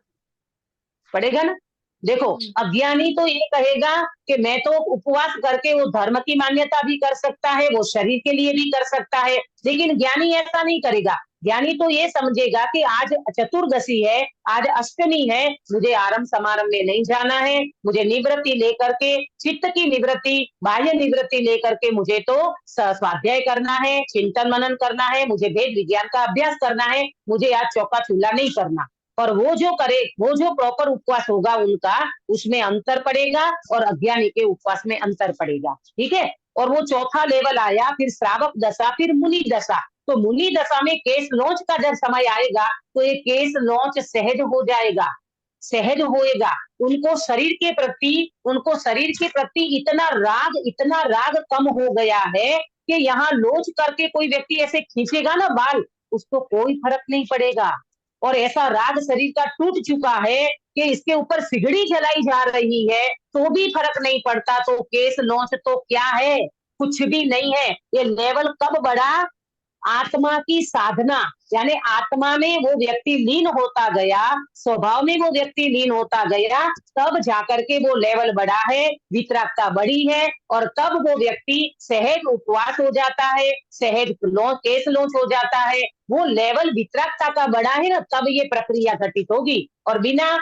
पड़ेगा ना। देखो, अज्ञानी तो ये कहेगा कि मैं तो उपवास करके वो धर्म की मान्यता भी कर सकता है, वो शरीर के लिए भी कर सकता है, लेकिन ज्ञानी ऐसा नहीं करेगा। ज्ञानी तो ये समझेगा कि आज चतुर्दशी है, आज अष्टमी है, मुझे आरंभ समारंभ में नहीं जाना है, मुझे निवृत्ति लेकर के, चित्त की निवृत्ति, बाह्य निवृत्ति लेकर के मुझे तो स्वाध्याय करना है, चिंतन मनन करना है, मुझे वेद विज्ञान का अभ्यास करना है, मुझे आज चौका चूल्हा नहीं करना। और वो जो करे, वो जो प्रॉपर उपवास होगा उनका, उसमें अंतर पड़ेगा और अज्ञानी के उपवास में अंतर पड़ेगा। ठीक है। और वो चौथा लेवल आया, फिर श्रावक दशा, फिर मुनि दशा। तो मुनि दशा में केस लॉन्च का जब समय आएगा तो ये केस लॉन्च सहज हो जाएगा, सहज होएगा। उनको शरीर के प्रति इतना राग कम हो गया है कि यहाँ लोच करके कोई व्यक्ति ऐसे खींचेगा ना बाल, उसको कोई फर्क नहीं पड़ेगा। और ऐसा राग शरीर का टूट चुका है कि इसके ऊपर सिगड़ी जलाई जा रही है तो भी फर्क नहीं पड़ता। तो केस लॉन्च तो क्या है? कुछ भी नहीं है। ये लेवल कब बढ़ा? आत्मा की साधना, यानी आत्मा में वो व्यक्ति लीन होता गया, स्वभाव में वो व्यक्ति लीन होता गया, तब जाकर के वो लेवल बढ़ा है, वितरागता बढ़ी है, और तब वो व्यक्ति सहज उपवास हो जाता है, सहज केस लॉन्च हो जाता है। वो लेवल वितरागता का बढ़ा है ना, तब ये प्रक्रिया घटित होगी। और बिना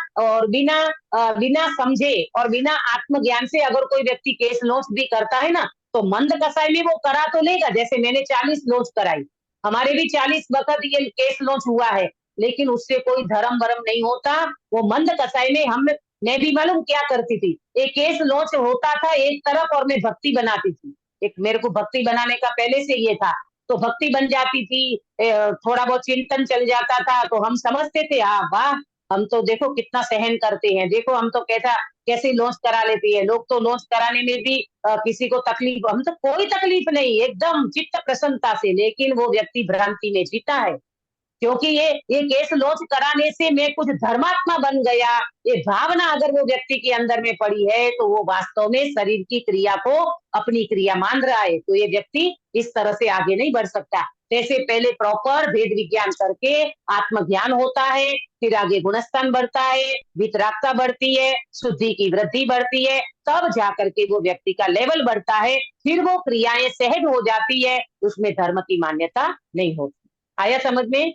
समझे और बिना आत्मज्ञान से अगर कोई व्यक्ति केस लॉन्च भी करता है ना, तो मंद कसाई में वो करा तो लेगा। जैसे मैंने 40 लॉन्च कराई, हमारे भी 40 वक्त ये केस लॉन्च हुआ है, लेकिन उससे कोई धर्म वरम नहीं होता। वो मंद कसाई में मैं भी मालूम क्या करती थी, एक केस लॉन्च होता था एक तरफ और मैं भक्ति बनाती थी। एक मेरे को भक्ति बनाने का पहले से ये था, तो भक्ति बन जाती थी, थोड़ा बहुत चिंतन चल जाता था, तो हम समझते थे हाँ वाह, हम तो देखो कितना सहन करते हैं, देखो हम तो कैसे लॉन्च करा लेती है। लोग तो लॉन्च कराने में भी किसी को तकलीफ, हम तो कोई तकलीफ नहीं, एकदम चित्त प्रसन्नता से। लेकिन वो व्यक्ति भ्रांति में जीता है, क्योंकि ये केस लॉन्च कराने से मैं कुछ धर्मात्मा बन गया, ये भावना अगर वो व्यक्ति के अंदर में पड़ी है तो वो वास्तव में शरीर की क्रिया को अपनी क्रिया मान रहा है। तो ये व्यक्ति इस तरह से आगे नहीं बढ़ सकता। जैसे पहले प्रॉपर भेद विज्ञान करके आत्मज्ञान होता है, फिर आगे गुणस्थान बढ़ता है, वितरागता बढ़ती है, शुद्धि की वृद्धि बढ़ती है, तब जाकर के वो व्यक्ति का लेवल बढ़ता है, फिर वो क्रियाएं सहज हो जाती है, उसमें धर्म की मान्यता नहीं होती। आया समझ में?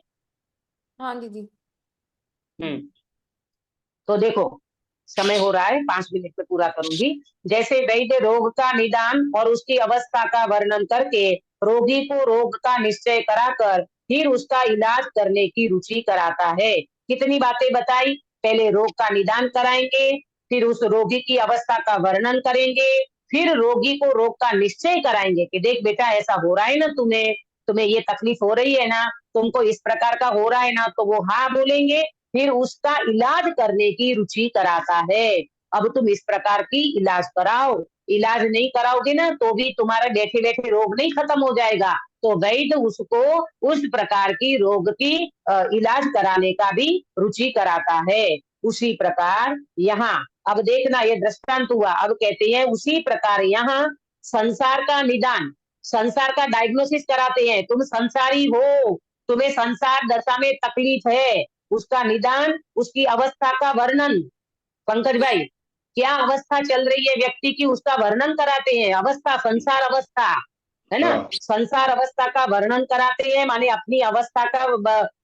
हाँ दीदी। तो देखो समय हो रहा है, 5 मिनट में पूरा करूंगी। जैसे वैद्य रोग का निदान और उसकी अवस्था का वर्णन करके रोगी को रोग का निश्चय कराकर फिर उसका इलाज करने की रुचि कराता है। कितनी बातें बताई? पहले रोग का निदान कराएंगे, फिर उस रोगी की अवस्था का वर्णन करेंगे, फिर रोगी को रोग का निश्चय कराएंगे कि देख बेटा ऐसा हो रहा है ना, तुम्हें ये तकलीफ हो रही है ना, तुमको इस प्रकार का हो रहा है ना, तो वो हाँ बोलेंगे, फिर उसका इलाज करने की रुचि कराता है। अब तुम इस प्रकार की इलाज कराओ, इलाज नहीं कराओगे ना तो भी तुम्हारा बैठे बैठे रोग नहीं खत्म हो जाएगा। तो वैद्य उसको उस प्रकार की रोग की इलाज कराने का भी रुचि कराता है। उसी प्रकार यहाँ अब देखना, ये दृष्टांत हुआ। अब कहते हैं उसी प्रकार यहाँ संसार का निदान, संसार का डायग्नोसिस कराते हैं। तुम संसारी हो, तुम्हें संसार दशा में तकलीफ है, उसका निदान, उसकी अवस्था का वर्णन। पंकज भाई, क्या अवस्था चल रही है व्यक्ति की, उसका वर्णन कराते हैं। अवस्था, संसार अवस्था है ना, संसार अवस्था का वर्णन कराते हैं, माने अपनी अवस्था का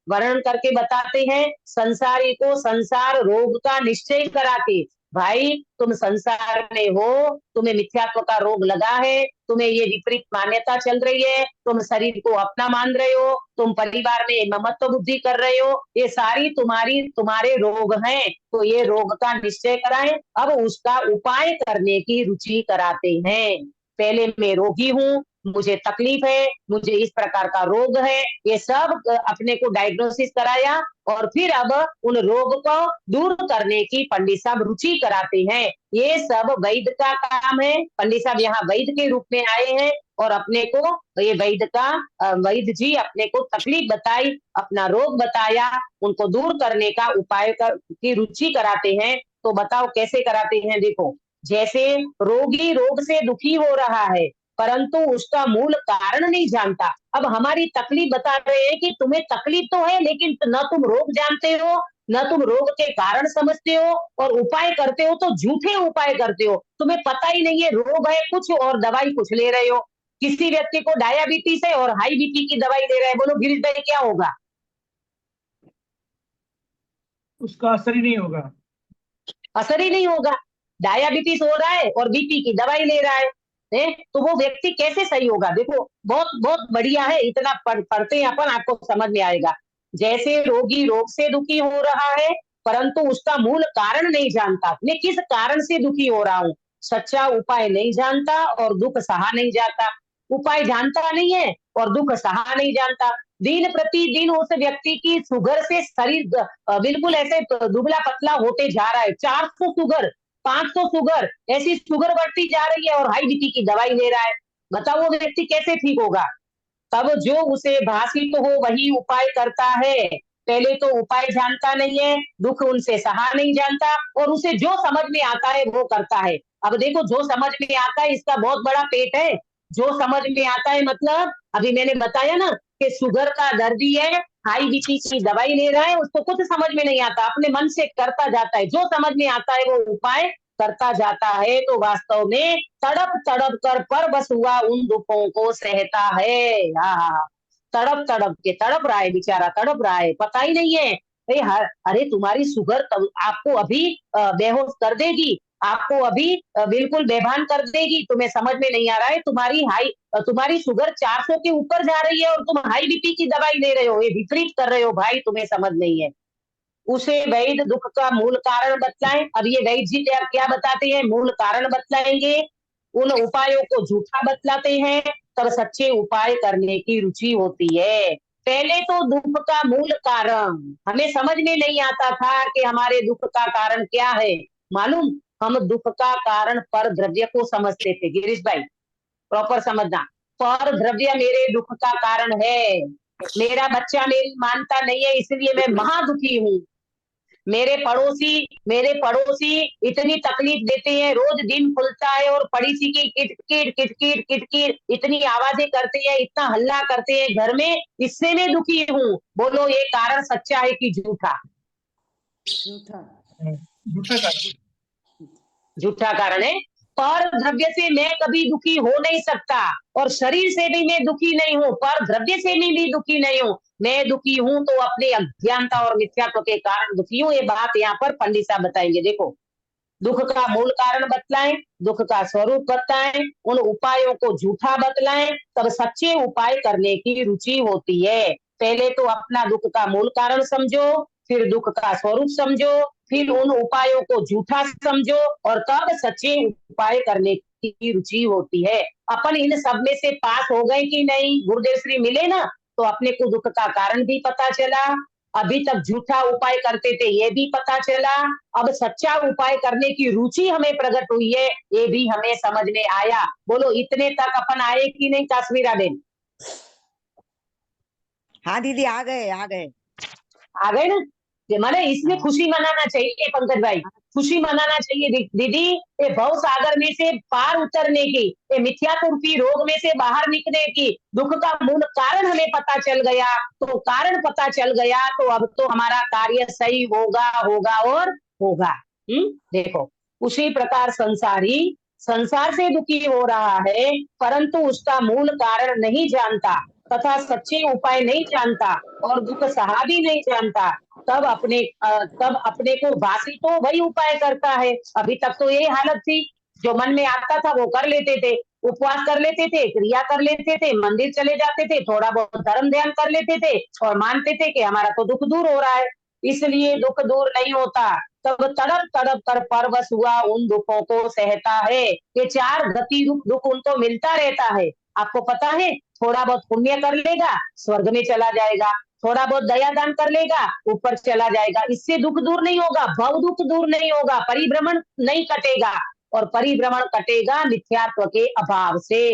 वर्णन करके बताते हैं। संसारी को संसार रोग का निश्चय कराते, भाई तुम संसार में हो, तुम्हें मिथ्यात्व का रोग लगा है, तुम्हें ये विपरीत मान्यता चल रही है, तुम शरीर को अपना मान रहे हो, तुम परिवार में ममत्व बुद्धि कर रहे हो, ये सारी तुम्हारे रोग हैं। तो ये रोग का निश्चय कराएं, अब उसका उपाय करने की रुचि कराते हैं। पहले मैं रोगी हूँ, मुझे तकलीफ है, मुझे इस प्रकार का रोग है, ये सब अपने को डायग्नोसिस कराया और फिर अब उन रोग को दूर करने की पंडित साहब रुचि कराते हैं। ये सब वैद्य का काम है। पंडित साहब यहाँ वैद्य के रूप में आए हैं और अपने को ये वैद्य जी अपने को तकलीफ बताई, अपना रोग बताया, उनको दूर करने का उपाय की रुचि कराते हैं। तो बताओ कैसे कराते हैं? देखो, जैसे रोगी रोग से दुखी हो रहा है परंतु उसका मूल कारण नहीं जानता। अब हमारी तकलीफ बता रहे हैं कि तुम्हें तकलीफ तो है लेकिन न तुम रोग जानते हो, न तुम रोग के कारण समझते हो और उपाय करते हो तो झूठे उपाय करते हो। तुम्हें पता ही नहीं है रोग है कुछ और दवाई कुछ ले रहे हो। किसी व्यक्ति को डायबिटीज है और हाई बीपी की दवाई ले रहे हैं, बोलो गिरीश भाई क्या होगा? उसका असर ही नहीं होगा। असर ही नहीं होगा। डायबिटीज हो रहा है और बीपी की दवाई ले रहा है, तो वो व्यक्ति कैसे सही होगा? देखो बहुत बहुत बढ़िया है, इतना पढ़ते हैं अपन, आपको समझ में आएगा। जैसे रोगी रोग से दुखी हो रहा है परंतु उसका मूल कारण नहीं जानता, मैं किस कारण से दुखी हो रहा हूँ, सच्चा उपाय नहीं जानता और दुख सहा नहीं जाता। उपाय जानता नहीं है और दुख सहा नहीं जानता। दिन प्रतिदिन उस व्यक्ति की शुगर से शरीर बिल्कुल ऐसे दुबला पतला होते जा रहा है। 400 शुगर, 500 शुगर, ऐसी शुगर बढ़ती जा रही है और हाई बीपी की दवाई ले रहा है। बताओ वो व्यक्ति कैसे ठीक होगा? तब जो उसे भाषित हो वही उपाय करता है। पहले तो उपाय जानता नहीं है, दुख उनसे सहा नहीं जानता और उसे जो समझ में आता है वो करता है। अब देखो जो समझ में आता है इसका बहुत बड़ा पेट है। जो समझ में आता है मतलब अभी मैंने बताया ना कि शुगर का दर्दी है, हाई बीपी की दवाई ले रहा है, उसको कुछ समझ में नहीं आता, अपने मन से करता जाता है, जो समझ में आता है वो उपाय करता जाता है। तो वास्तव में तड़प तड़प कर पर बस हुआ उन दुखों को सहता है। हाँ, तड़प तड़प के तड़प रहा है बेचारा, तड़प रहा है, पता ही नहीं है। अरे तुम्हारी शुगर आपको अभी बेहोश कर देगी, आपको अभी बिल्कुल बेभान कर देगी, तुम्हें समझ में नहीं आ रहा है। तुम्हारी शुगर 400 के ऊपर जा रही है और तुम हाई बीपी की दवाई ले रहे हो, ये विपरीत कर रहे हो भाई, तुम्हें समझ नहीं है। उसे वैद्य दुख का मूल कारण बतलाएं। अब ये वैद्य जी क्या बताते हैं? मूल कारण बतलाएंगे, उन उपायों को झूठा बतलाते हैं, तब सच्चे उपाय करने की रुचि होती है। पहले तो दुख का मूल कारण हमें समझ में नहीं आता था कि हमारे दुख का कारण क्या है। मालूम, हम दुख का कारण पर द्रव्य को समझते थे। गिरीश भाई प्रॉपर समझना, पर द्रव्य मेरे दुख का कारण है। मेरा बच्चा मेरी मानता नहीं है इसलिए मैं महादुखी हूँ। मेरे पड़ोसी इतनी तकलीफ देते हैं, रोज दिन खुलता है और पड़ोसी की किटकिट किटकिट किटकिट इतनी आवाजें करते हैं, इतना हल्ला करते हैं घर में, इससे मैं दुखी हूँ। बोलो ये कारण सच्चा है कि झूठा? झूठा कारण है। पर द्रव्य से मैं कभी दुखी हो नहीं सकता और शरीर से भी मैं दुखी नहीं हूँ, पर द्रव्य से भी दुखी नहीं हूँ। मैं दुखी हूँ तो अपने अज्ञानता और मिथ्यात्व के कारण दुखी हूँ। ये बात यहाँ पर पंडित साहब बताएंगे। देखो, दुख का मूल कारण बतलाएं, दुख का स्वरूप बताएं, उन उपायों को झूठा बतलाएं, तब सच्चे उपाय करने की रुचि होती है। पहले तो अपना दुख का मूल कारण समझो, फिर दुख का स्वरूप समझो, फिर उन उपायों को झूठा समझो और तब सच्चे उपाय करने की रुचि होती है। अपन इन सब में से पास हो गए कि नहीं? गुरुदेव श्री मिले ना तो अपने को दुख का कारण भी पता चला, अभी तक झूठा उपाय करते थे ये भी पता चला, अब सच्चा उपाय करने की रुचि हमें प्रकट हुई है ये भी हमें समझ में आया। बोलो इतने तक अपन आए कि नहीं काश्मीरा बेन? हाँ दीदी आ गए आ गए ना? माने इसमें खुशी मनाना चाहिए पंकज भाई, खुशी मनाना चाहिए दीदी। ये भव सागर में से पार उतरने की, ये मिथ्यात्व रूपी रोग में से बाहर निकलने की, दुख का मूल कारण हमें पता चल गया। तो कारण पता चल गया तो अब तो हमारा कार्य सही होगा होगा और होगा। देखो उसी प्रकार संसार से दुखी हो रहा है परंतु उसका मूल कारण नहीं जानता तथा सच्चे उपाय नहीं जानता और दुख सहा भी नहीं जानता, तब अपने को बासी तो वही उपाय करता है। अभी तक तो यही हालत थी, जो मन में आता था वो कर लेते थे, उपवास कर लेते थे, क्रिया कर लेते थे, मंदिर चले जाते थे, थोड़ा बहुत धर्म ध्यान कर लेते थे और मानते थे कि हमारा तो दुख दूर हो रहा है। इसलिए दुख दूर नहीं होता। तब तड़प तड़प कर परवश हुआ उन दुखों को सहता है। ये चार गति दुख दुख उनको मिलता रहता है। आपको पता है, थोड़ा बहुत पुण्य कर लेगा स्वर्ग में चला जाएगा, थोड़ा बहुत दया दान कर लेगा ऊपर चला जाएगा। इससे दुख दूर नहीं होगा, भव दुख दूर नहीं होगा, परिभ्रमण नहीं कटेगा। और परिभ्रमण कटेगा मिथ्यात्व के अभाव से।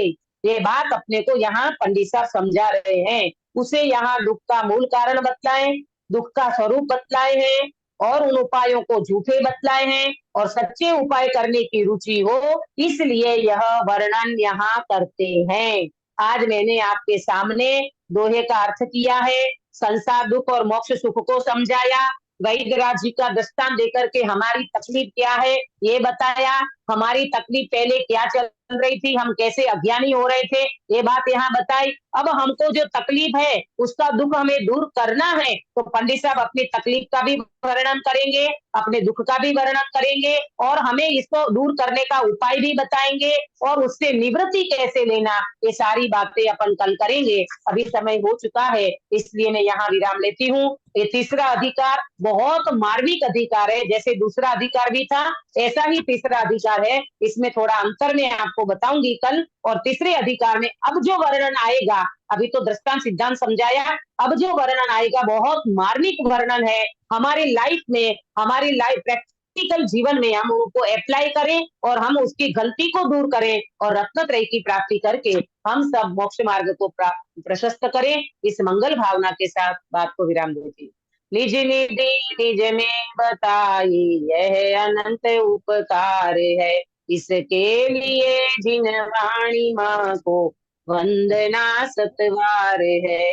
ये बात अपने को यहाँ पंडित साहब समझा रहे हैं। उसे यहाँ दुख का मूल कारण बतलाए, दुख का स्वरूप बतलाए हैं, और उन उपायों को झूठे बतलाए हैं, और सच्चे उपाय करने की रुचि हो इसलिए यह वर्णन यहाँ करते हैं। आज मैंने आपके सामने दोहे का अर्थ किया है, संसार दुख और मोक्ष सुख को समझाया, वैद्यराज जी का दृष्टांत देकर के हमारी तकलीफ क्या है ये बताया, हमारी तकलीफ पहले क्या चल रही थी, हम कैसे अज्ञानी हो रहे थे ये बात यहाँ बताई। अब हमको जो तकलीफ है उसका दुख हमें दूर करना है, तो पंडित साहब अपनी तकलीफ का भी वर्णन करेंगे, अपने दुख का भी वर्णन करेंगे, और हमें इसको दूर करने का उपाय भी बताएंगे, और उससे निवृत्ति कैसे लेना ये सारी बातें अपन कल करेंगे। अभी समय हो चुका है इसलिए मैं यहाँ विराम लेती हूँ। ये तीसरा अधिकार बहुत मार्मिक अधिकार है, जैसे दूसरा अधिकार भी था ऐसा ही तीसरा अधिकार है। इसमें थोड़ा अंतर मैं आपको बताऊंगी कल। और तीसरे अधिकार में अब जो वर्णन आएगा, अभी तो दृष्टांत सिद्धांत समझाया, अब जो वर्णन आएगा बहुत मार्मिक वर्णन है। हमारी लाइफ में, हमारी लाइफ प्रैक्टिकल जीवन में हम उनको अप्लाई करें और हम उसकी गलती को दूर करें और रत्नत्रय की प्राप्ति करके हम सब मोक्ष मार्ग को प्रशस्त करें। इस मंगल भावना के साथ बात को विराम देती। निज निधि निज में बताई यह अनंत उपकार है, इसके लिए जिन वाणी माँ को वंदना सतवार है,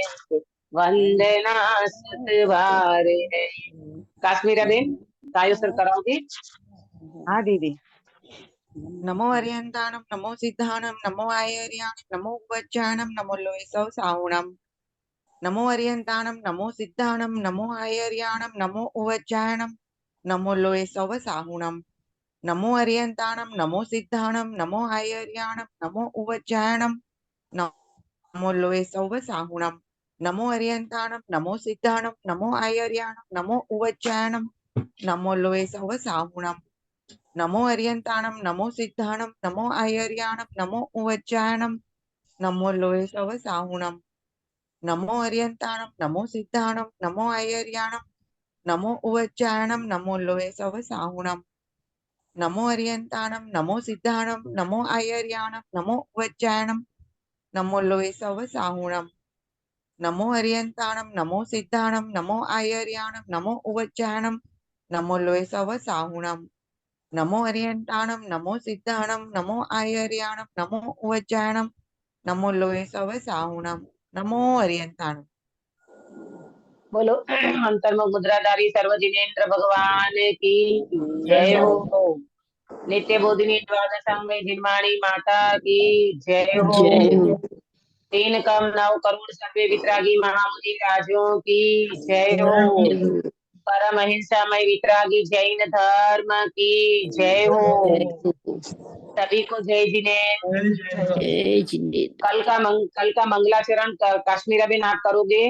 वंदना सतवार है। काश्मीरा बेन गायो सर कराओगी? हाँ दीदी। नमो अर्यंताणम, नमो सिद्धाणम, नमो आयर्याणम, नमो उपज्ञानम, नमो लोय सौ साहुणम। नमो अर्यंताणम, नमो सिद्धाणम, नमो आयर्याणम, नमो उपज्ञानम, नमो लोय सौ साहुणम। नमो अर्यंताणम, नमो सिद्धाणम, नमो आयर्याणम, नमो उपज्ञानम, नमो लोय सौ साहुणम। नमो अर्यंताणम, नमो सिद्धाणम, नमो आयर्याणम, नमो उपज्ञानम, नमो लोय सौ साहुणम। नमो अर्यंताणम, नमो सिद्धाणम, नमो आयर्याणम, नमो उपज्ञानम, नमो लोय सौ साहुणम। नमो अर्यंताणम, नमो सिद्धाणम, नमो आयर्याणम, नमो उपज्ञानम, नमो लोय सौ साहुणम। नमो अर्यंताणम, नमो सिद्धाणम, नमो आयर्याणम, नमो उपज्ञानम, नमो लोय सौ साहुणम। नमो अर्यंताणम, नमो सिद्धाणम, नमो आयर्याणम, नमो उपज्ञानम, नमो लोय सौ साहुणम। नमो अर्यंताणम, नमो सिद्धाणम, नमो आयर्याणम, नमो उपज्ञानम, नमो लोय सौ साहुणम। नमो अर्यंताणम। बोलो अंतर्मुख मुद्राधारी सर्व जिनेन्द्र भगवान की जय हो। नित्य बोधिनी द्वादशांग जिन्माणी माता की जय हो। जय हो। तीन कम नव करोड़ सर्वे वितरागी महामुनि राजों की जय हो। परम अहिंसामय वितरागी जैन धर्म की जय हो। सभी को जय जिनेन्द्र। जय जिनेन्द्र। कल का मंगलाचरण काश्मीरा बेन आप करोगे?